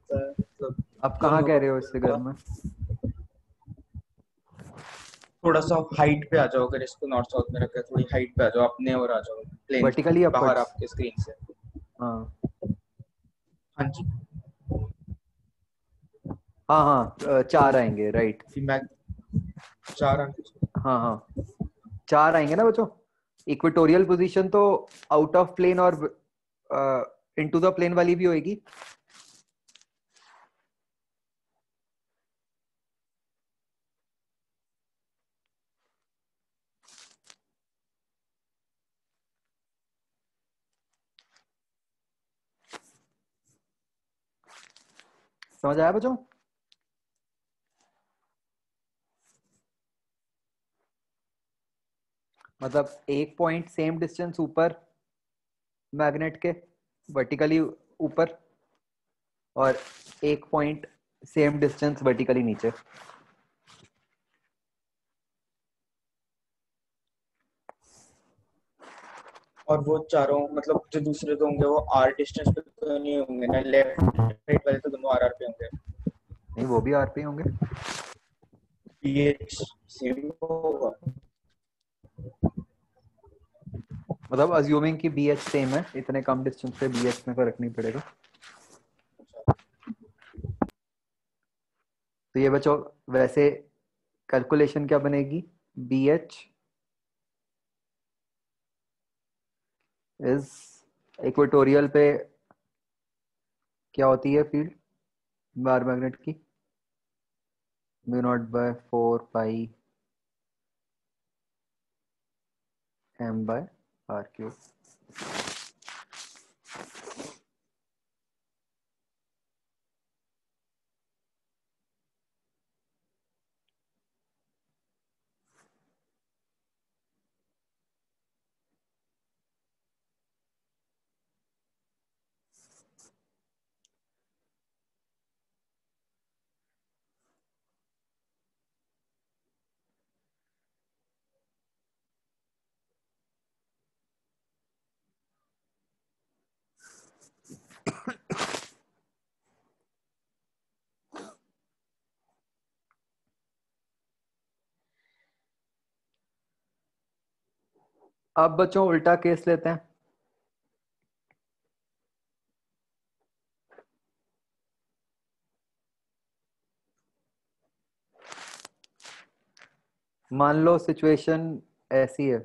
मतलब आप क्यों नहीं कहाँ कह होगा रहे हो इस फिगर पूरा? में? थोड़ा सा हाइट पे आ जाओ, अगर इसको नॉर्थ साउथ में रखा है थोड़ी हाइट पे आ जाओ, अपने और आ जाओ प्लेन वर्टिकली बाहर अपवर्ड्स। आपके स्क्रीन से। हाँ हाँ जी। हाँ हाँ, तो चार आएंगे, राइट। बी मैग 4 आने चाहिए। हाँ हाँ, चार आएंगे ना बच्चों। इक्वेटोरियल पोजीशन तो आउट ऑफ प्लेन और इनटू द प्लेन वाली भी होएगी। समझ आया बच्चों? मतलब एक पॉइंट सेम डिस्टेंस ऊपर मैग्नेट के, वर्टिकली ऊपर, और एक पॉइंट सेम डिस्टेंस वर्टिकली नीचे। और वो चारों मतलब जो दूसरे तो होंगे वो आर डिस्टेंस पे तो नहीं होंगे ना, लेफ्ट राइट वाले तो दोनों आर पे होंगे। नहीं, वो भी आर पे होंगे। पीएच सेम होगा। मतलब अज्यूमिंग कि बी एच सेम है, इतने कम डिस्टेंस पे बी एच में फर्क नहीं पड़ेगा। तो ये बच्चों वैसे कैलकुलेशन क्या बनेगी? बी एच इज इक्वेटोरियल पे क्या होती है फील्ड बार मैग्नेट की? Mu naught by 4 pi M by R cube. अब बच्चों उल्टा केस लेते हैं। मान लो सिचुएशन ऐसी है,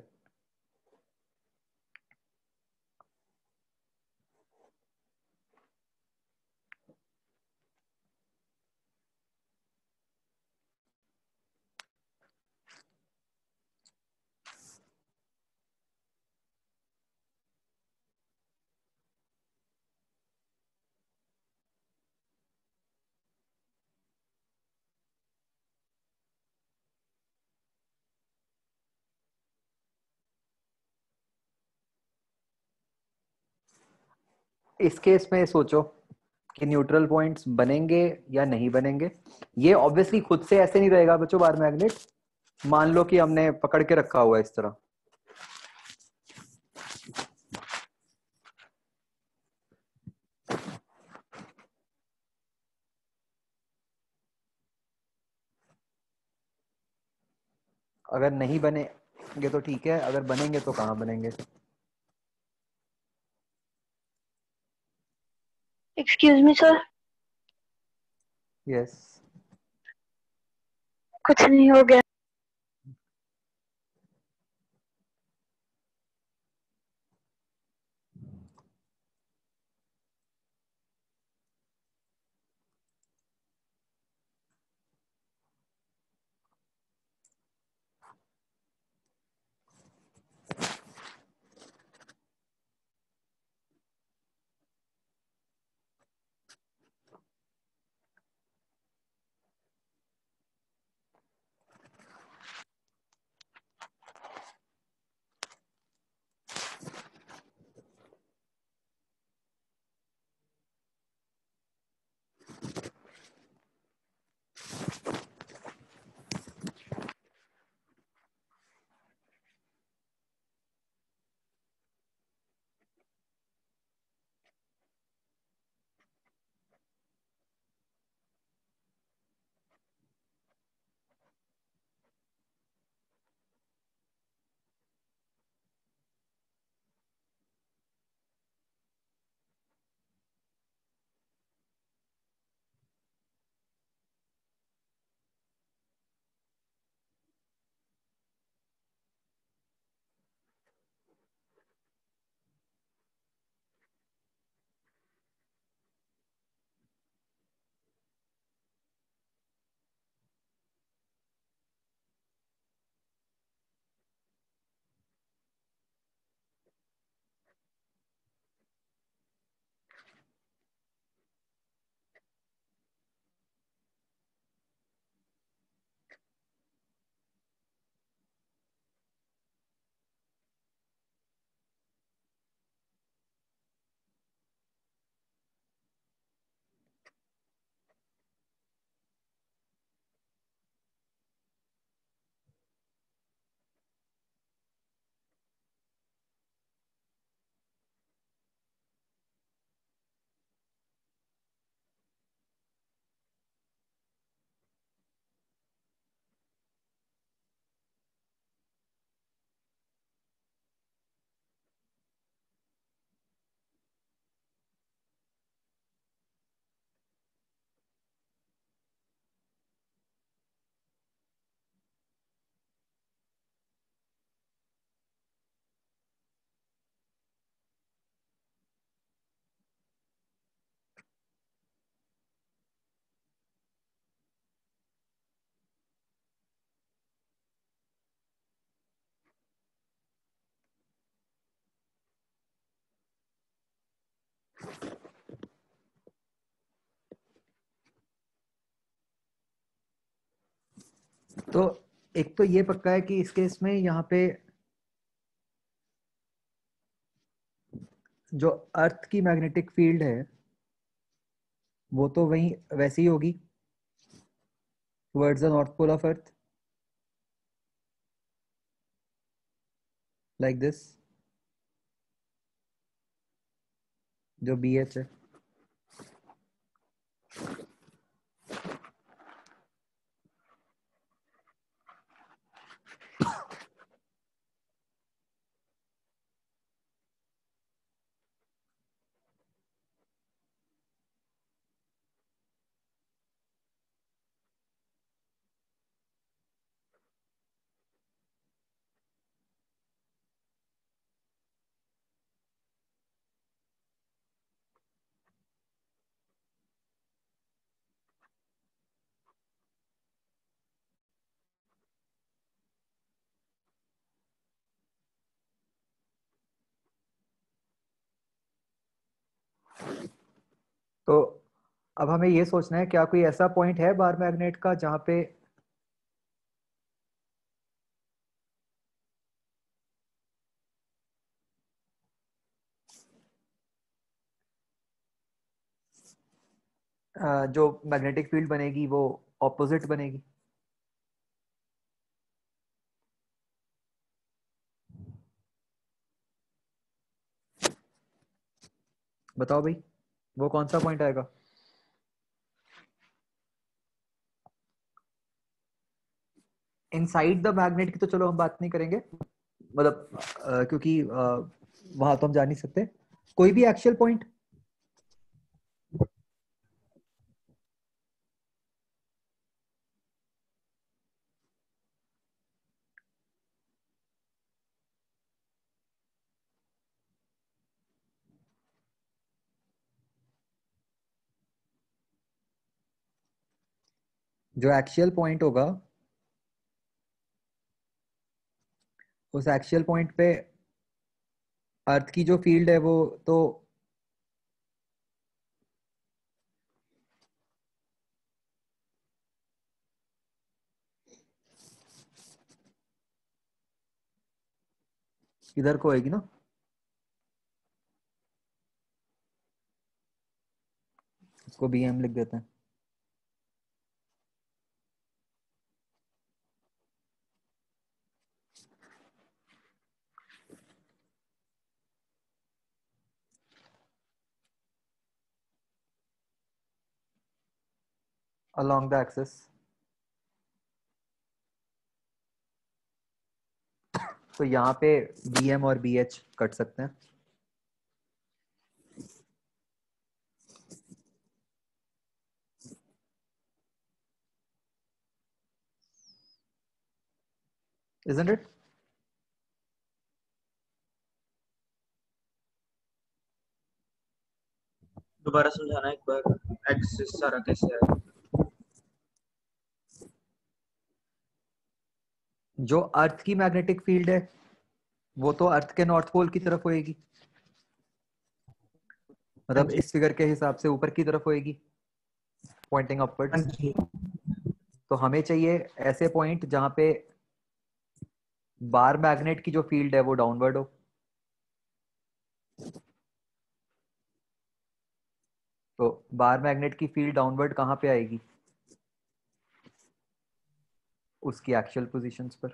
इस केस में सोचो कि न्यूट्रल पॉइंट्स बनेंगे या नहीं बनेंगे। ये ऑब्वियसली खुद से ऐसे नहीं रहेगा बच्चों बार मैग्नेट। मान लो कि हमने पकड़ के रखा हुआ है इस तरह, अगर नहीं बनेंगे तो ठीक है, अगर बनेंगे तो कहाँ बनेंगे? Excuse me sir. यस। कुछ नहीं हो गया। तो एक तो ये पक्का है कि इस केस में यहाँ पे जो अर्थ की मैग्नेटिक फील्ड है वो तो वही वैसी ही होगी towards the north pole of earth, like this, जो बी एच है। तो अब हमें ये सोचना है क्या कोई ऐसा पॉइंट है बार मैग्नेट का जहां पे जो मैग्नेटिक फील्ड बनेगी वो ऑपोजिट बनेगी। बताओ भाई, वो कौन सा पॉइंट आएगा? इनसाइड द मैग्नेट की तो चलो हम बात नहीं करेंगे, मतलब क्योंकि वहां तो हम जा नहीं सकते। कोई भी एक्चुअल पॉइंट जो एक्चुअल पॉइंट होगा उस एक्चुअल पॉइंट पे अर्थ की जो फील्ड है वो तो इधर को होगी ना। इसको बी एम लिख देते हैं। along the axis। तो यहाँ पे बी एम और बी एच कट सकते हैं। Isn't it? दोबारा समझाना एक बार, एक्सिस सारा कैसे है? जो अर्थ की मैग्नेटिक फील्ड है वो तो अर्थ के नॉर्थ पोल की तरफ होएगी, मतलब इस फिगर के हिसाब से ऊपर की तरफ होएगी, पॉइंटिंग अपवर्ड्स। तो हमें चाहिए ऐसे पॉइंट जहां पे बार मैग्नेट की जो फील्ड है वो डाउनवर्ड हो। तो बार मैग्नेट की फील्ड डाउनवर्ड कहाँ पे आएगी? उसकी एक्चुअल पोजीशंस पर।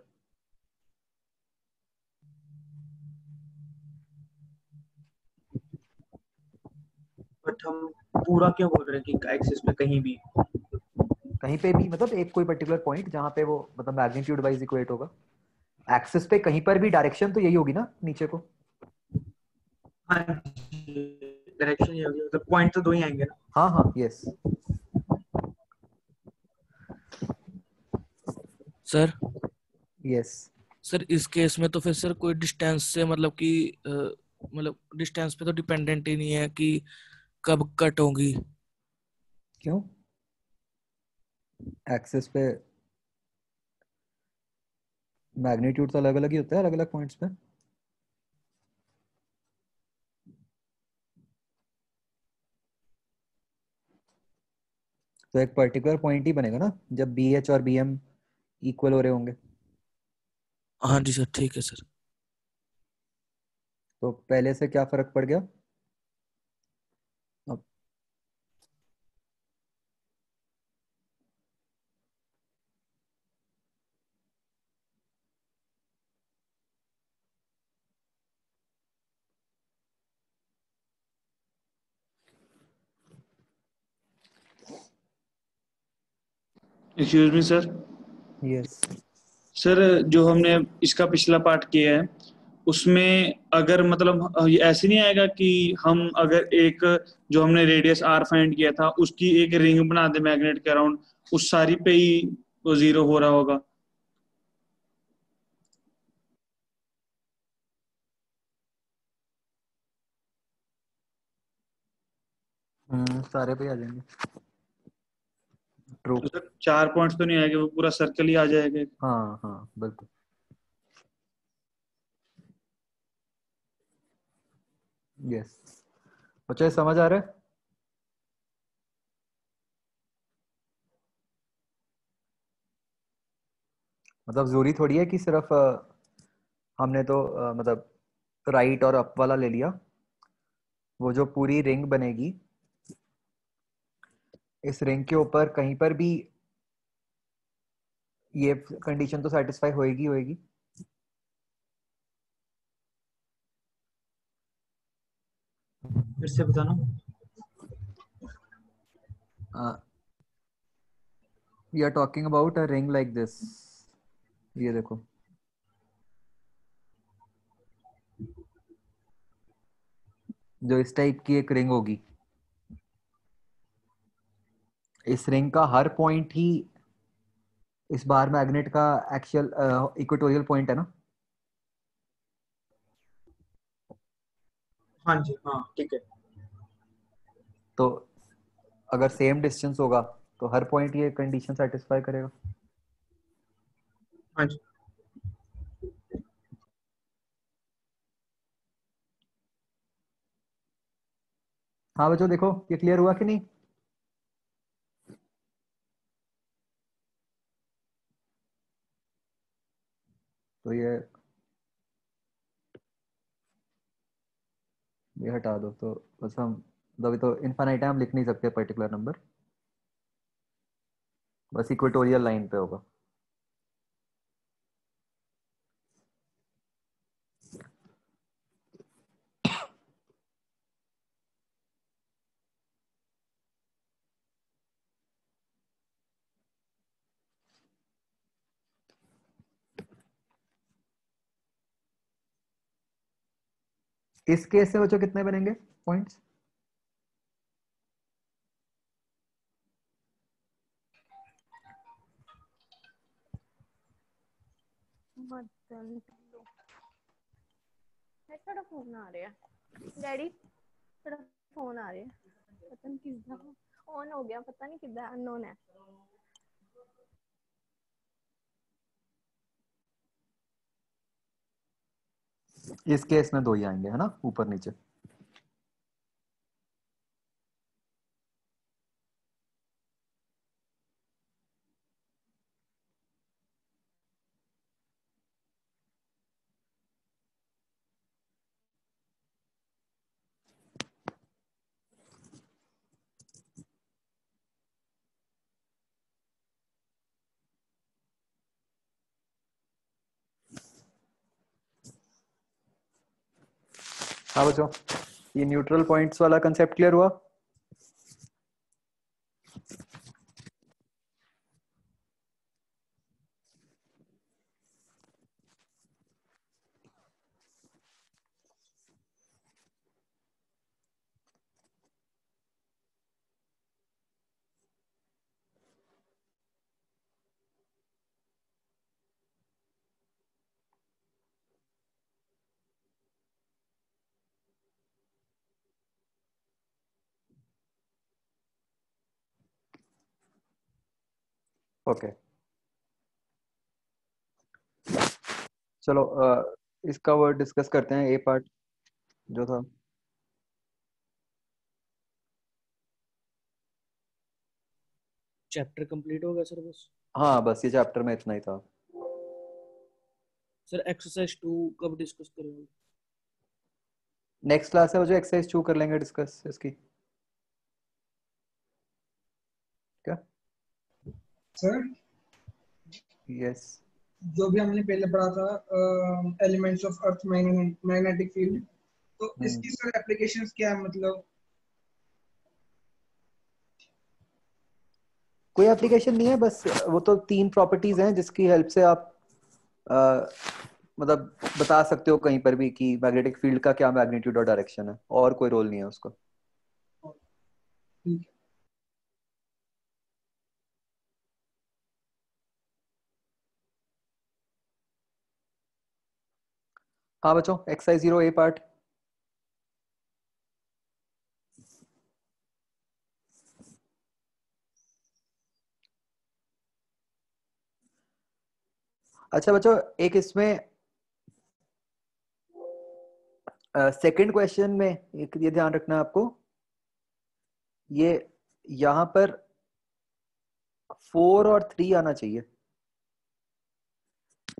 बट हम पूरा क्यों बोल रहे हैं कि एक्सिस पे कहीं पे भी, मतलब एक कोई पर्टिकुलर पॉइंट जहां पे वो मतलब मैग्नीट्यूड वाइज इक्वेट होगा। एक्सिस पे कहीं पर भी डायरेक्शन तो यही होगी ना नीचे को। हाँ, डायरेक्शन ये होगी, मतलब पॉइंट तो दो ही आएंगे ना। हाँ हाँ, यस सर यस। सर इस केस में तो फिर सर कोई डिस्टेंस से मतलब कि मतलब डिस्टेंस पे तो डिपेंडेंट ही नहीं है कि कब कट होगी। क्यों? एक्सिस पे मैग्नीट्यूड तो अलग अलग ही होता है अलग अलग पॉइंट्स पे। तो एक पर्टिकुलर पॉइंट ही बनेगा ना जब बी एच और बी एम इक्वल हो रहे होंगे। हाँ जी सर, ठीक है सर। तो पहले से क्या फर्क पड़ गया अब? Excuse me sir. Yes. Sir जो हमने इसका पिछला पार्ट किया है उसमें अगर मतलब ये ऐसे नहीं आएगा कि हम अगर एक जो हमने रेडियस आर फाइंड किया था उसकी एक रिंग बना दे मैग्नेट के अराउंड, उस सारी पे ही वो जीरो हो रहा होगा? सारे पे आ जाएंगे। ट्रू। तो सर 4 पॉइंट्स तो नहीं आएंगे, वो पूरा सर्कल ही आ जाएगा। हाँ हाँ बिल्कुल। यस। बच्चे समझ आ रहा है? मतलब जरूरी थोड़ी है कि सिर्फ हमने तो मतलब राइट और अप वाला ले लिया। वो जो पूरी रिंग बनेगी, इस रिंग के ऊपर कहीं पर भी ये कंडीशन तो सेटिस्फाई होएगी होएगी। फिर से बताना। We are talking about a ring like this. ये देखो, जो इस टाइप की एक रिंग होगी, इस रिंग का हर पॉइंट ही इस बार मैग्नेट का एक्चुअल इक्वेटोरियल पॉइंट है ना। हाँ जी, हाँ ठीक है। तो अगर सेम डिस्टेंस होगा तो हर पॉइंट ये कंडीशन सेटिस्फाई करेगा। हाँ जी। हाँ बच्चों देखो, ये क्लियर हुआ कि नहीं? तो ये हटा दो। तो बस हम अभी तो इनफाइनाइट हम लिख नहीं सकते पर्टिकुलर नंबर, बस इक्वेटोरियल लाइन पे होगा। इस केस में बच्चों कितने बनेंगे पॉइंट्स? थोड़ा फोन आ रहा है डैडी, थोड़ा फोन आ रहा है, पता नहीं किसदा ऑन हो गया, पता नहीं किसदा, अननोन है। इस केस में दो ही आएंगे है ना, ऊपर नीचे। हाँ बच्चों, ये न्यूट्रल पॉइंट्स वाला कंसेप्ट क्लियर हुआ? ओके चलो इसका वर्ड डिस्कस करते हैं, ए पार्ट जो था। चैप्टर कंप्लीट हो गया सर बस। हाँ बस ये चैप्टर में इतना ही था। सर एक्सरसाइज 2 कब डिस्कस करेंगे? नेक्स्ट क्लास है, मुझे एक्सरसाइज 2 कर लेंगे डिस्कस इसकी, क्या? Sir yes. जो भी हमने पहले पढ़ा था elements of earth magnetic field, तो इसकी सर एप्लीकेशंस क्या है? मतलब कोई एप्लीकेशन नहीं है, बस वो तो 3 प्रॉपर्टीज हैं जिसकी हेल्प से आप मतलब बता सकते हो कहीं पर भी कि मैग्नेटिक फील्ड का क्या मैग्नीट्यूड और डायरेक्शन है, और कोई रोल नहीं है उसका। ठीक। हाँ बच्चों, एक्सरसाइज 0 ए पार्ट। अच्छा बच्चों, एक इसमें सेकंड क्वेश्चन में एक ये ध्यान रखना है आपको, ये यहां पर 4 और 3 आना चाहिए।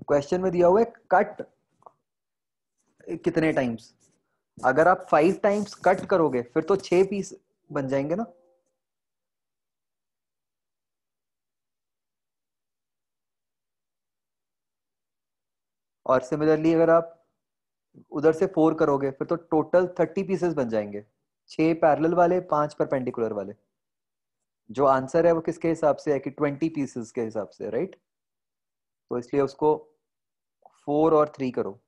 क्वेश्चन में दिया हुआ है कट कितने टाइम्स, अगर आप 5 टाइम्स कट करोगे फिर तो 6 पीस बन जाएंगे ना। और सिमिलरली अगर आप उधर से 4 करोगे फिर तो टोटल 30 पीसेस बन जाएंगे, 6 पैरेलल वाले, 5 परपेंडिकुलर वाले। जो आंसर है वो किसके हिसाब से है कि 20 पीसेस के हिसाब से, राइट? तो इसलिए उसको 4 और 3 करो।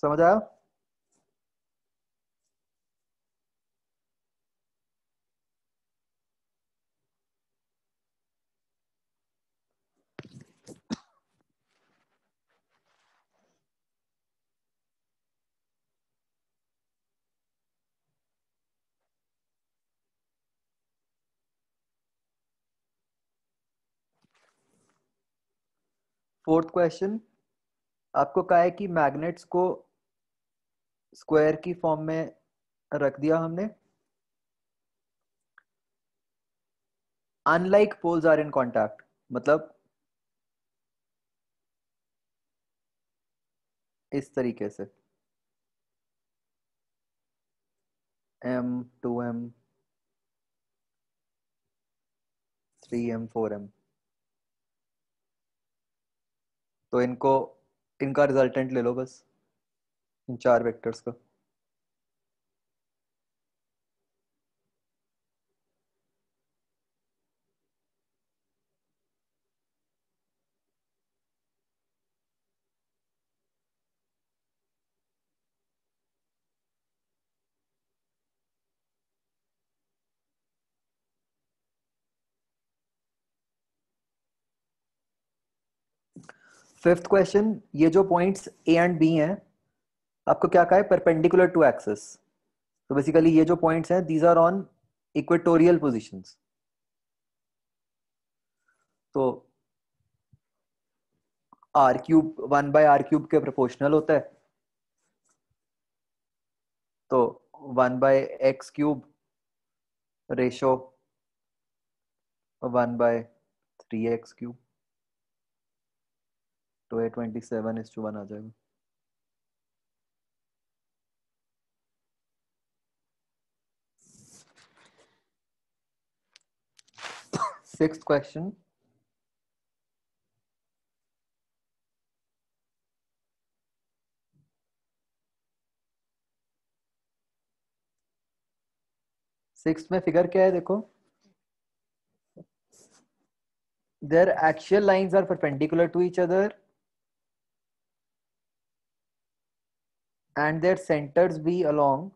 समझ आया? फोर्थ क्वेश्चन आपको कहा है कि मैग्नेट्स को स्क्वायर की फॉर्म में रख दिया हमने, unlike poles are in contact, मतलब इस तरीके से M2M 3M 4M। तो इनको, इनका रिजल्टेंट ले लो बस, इन 4 वेक्टर्स का। फिफ्थ क्वेश्चन, ये जो पॉइंट्स ए एंड बी हैं आपको क्या कहा है, परपेंडिकुलर टू एक्सिस। तो बेसिकली ये जो पॉइंट्स हैं these are on equatorial positions. तो आर क्यूब 1/r³ के प्रोपोर्शनल होता है, तो 1/x³ रेशो 1/3x³, तो ये 27:1 आ जाएगा। सिक्स्थ क्वेश्चन, सिक्स्थ में फिगर क्या है देखो, their axial lines are perpendicular to each other and their centers be along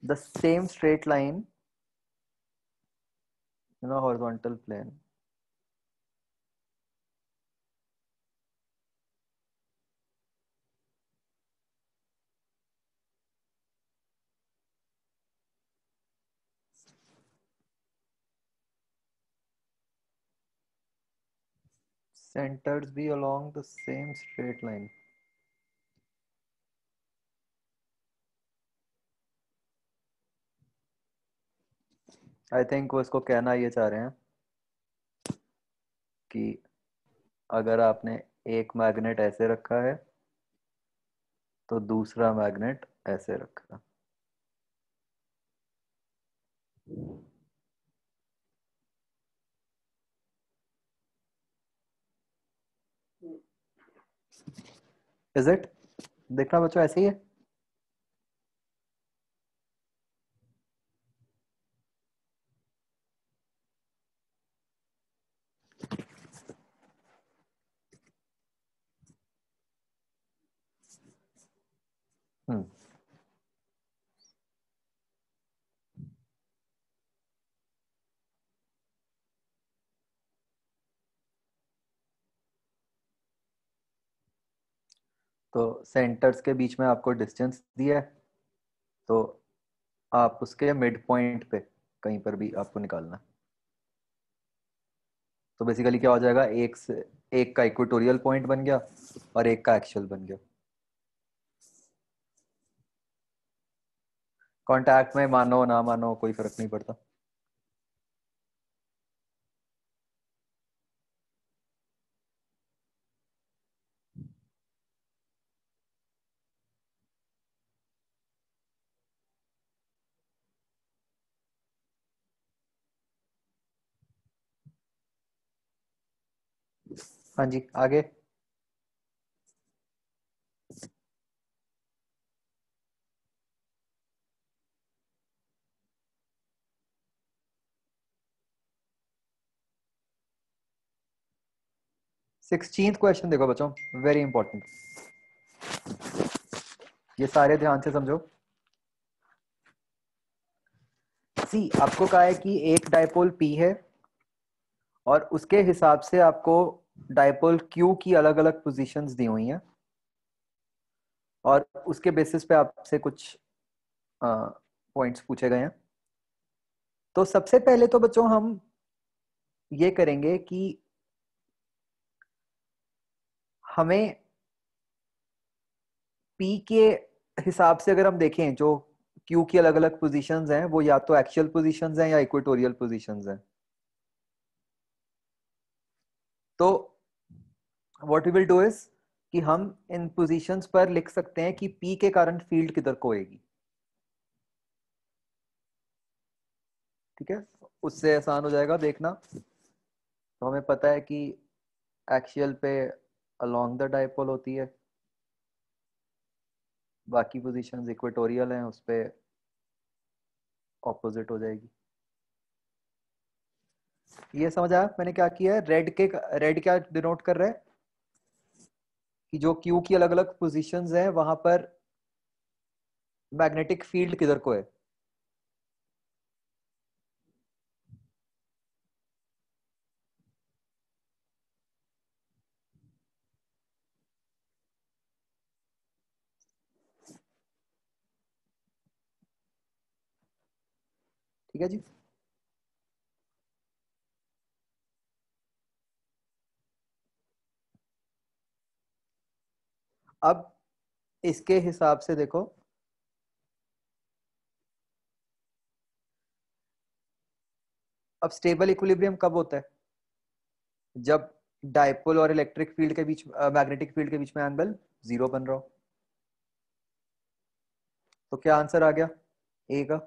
the same straight line in a horizontal plane. Centers be along the same straight line. I think वो इसको कहना ये चाह रहे हैं कि अगर आपने एक मैग्नेट ऐसे रखा है तो दूसरा मैग्नेट ऐसे रखा। Is it? देखना बच्चों, ऐसे ही है। हम्म तो सेंटर्स के बीच में आपको डिस्टेंस दिया है, तो आप उसके मिड पॉइंट पे कहीं पर भी आपको निकालना है। तो बेसिकली क्या हो जाएगा, एक का इक्वेटोरियल पॉइंट बन गया और एक का एक्सियल बन गया। कांटेक्ट में मानो ना मानो कोई फर्क नहीं पड़ता। हाँ जी, आगे। सिक्सटीन्थ क्वेश्चन देखो बच्चों, वेरी इंपॉर्टेंट, ये सारे ध्यान से समझो। सी आपको कहा है कि एक डायपोल P है और उसके हिसाब से आपको डायपोल Q की अलग अलग पोजीशंस दी हुई हैं और उसके बेसिस पे आपसे कुछ पॉइंट्स पूछे गए हैं। तो सबसे पहले तो बच्चों हम ये करेंगे कि हमें P के हिसाब से अगर हम देखें, जो Q की अलग अलग पोजीशंस हैं वो या तो एक्सियल पोजीशंस हैं या इक्वेटोरियल पोजीशंस हैं। तो what we will do is कि हम इन पोजीशंस पर लिख सकते हैं कि P के कारण फील्ड किधर को होएगी। ठीक है, उससे आसान हो जाएगा देखना। तो हमें पता है कि एक्सियल पे अलोंग द डायपोल होती है, बाकी पोजीशंस इक्वेटोरियल हैं, उस पे ऑपोजिट हो जाएगी। ये समझ आया मैंने क्या किया है? रेड क्या डिनोट कर रहा है कि जो क्यू की अलग अलग पोजीशंस हैं वहां पर मैग्नेटिक फील्ड किधर को है। ठीक है जी। अब इसके हिसाब से देखो, अब स्टेबल इक्विलिब्रियम कब होता है? जब डायपोल और इलेक्ट्रिक फील्ड के बीच, मैग्नेटिक फील्ड के बीच में एंगल 0 बन रहा हो। तो क्या आंसर आ गया ए का?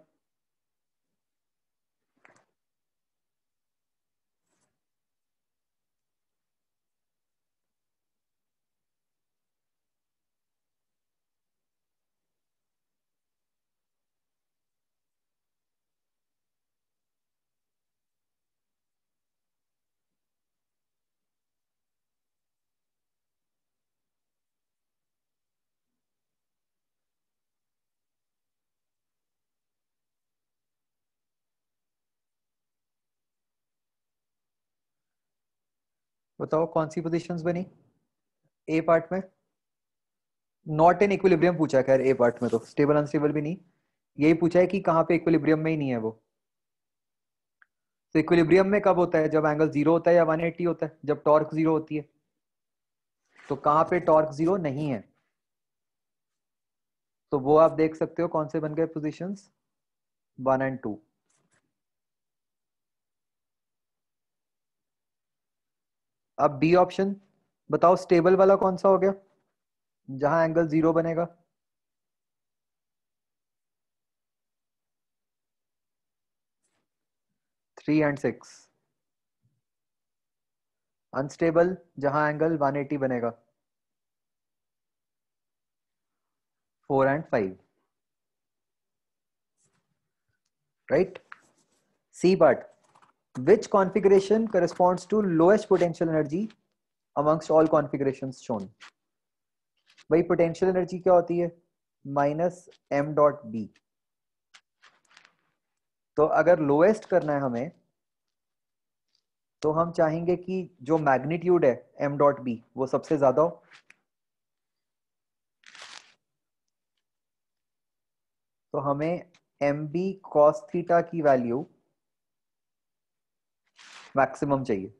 बताओ कौन सी पोजीशंस बनी ए पार्ट में? नॉट इन इक्विलिब्रियम पूछा है, खैर ए पार्ट में तो स्टेबल अनस्टेबल भी नहीं, यही पूछा है कि कहाँ पे इक्विलिब्रियम में ही नहीं है वो। तो इक्विलिब्रियम में कब होता है? जब एंगल 0 होता है या 180 होता है, जब टॉर्क 0 होती है। तो कहाँ पे टॉर्क 0 नहीं है? तो वो आप देख सकते हो कौन से बन गए पोजीशंस, 1 और 2। अब बी ऑप्शन बताओ, स्टेबल वाला कौन सा हो गया जहां एंगल 0 बनेगा? Three and six. अनस्टेबल जहां एंगल 180 बनेगा? 4 and 5, right? C part, which configuration corresponds to lowest potential energy amongst all configurations shown? भाई पोटेंशियल एनर्जी क्या होती है? Minus M dot B. तो अगर लोएस्ट करना है हमें, तो हम चाहेंगे कि जो मैग्नीट्यूड है एम डॉट बी वो सबसे ज्यादा हो। तो हमें एम बी कॉस थीटा की वैल्यू मैक्सिमम चाहिए,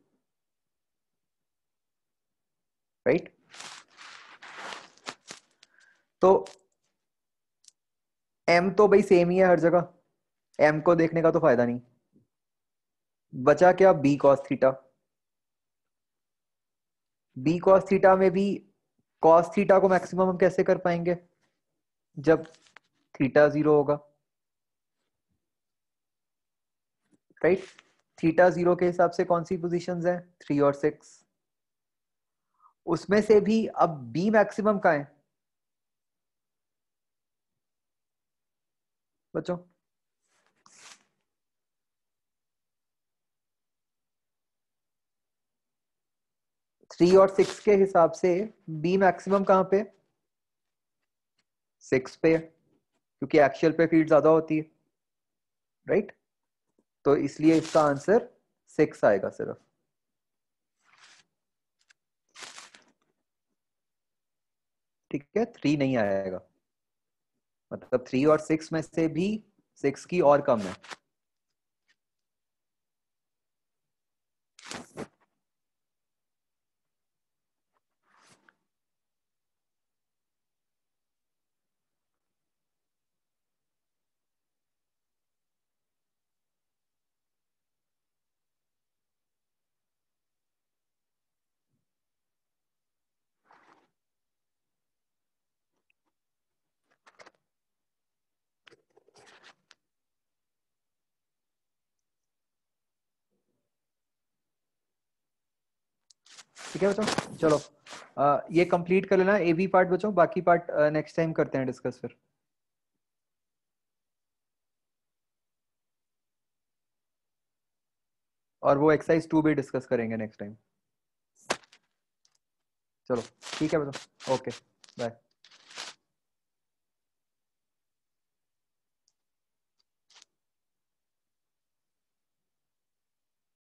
राइट? तो एम तो भाई सेम ही है हर जगह, एम को देखने का तो फायदा नहीं। बचा क्या? B cos theta. B cos theta में भी कॉस थीटा को मैक्सिमम हम कैसे कर पाएंगे? जब थीटा 0 होगा, राइट? थीटा 0 के हिसाब से कौन सी पोजीशंस हैं? 3 और 6। उसमें से भी अब बी मैक्सिमम कहाँ है बच्चों? थ्री और 6 के हिसाब से बी मैक्सिमम कहां पे? 6 पे, क्योंकि एक्शियल पे फील्ड ज्यादा होती है, राइट? तो इसलिए इसका आंसर 6 आएगा सिर्फ। ठीक है, 3 नहीं आएगा, मतलब 3 और 6 में से भी 6 की और कम है। ठीक है बच्चों, चलो ये कंप्लीट कर लेना ए बी पार्ट बच्चों, बाकी पार्ट नेक्स्ट टाइम करते हैं डिस्कस फिर। और वो एक्सरसाइज 2 भी डिस्कस करेंगे नेक्स्ट टाइम। चलो ठीक है बच्चों, ओके बाय।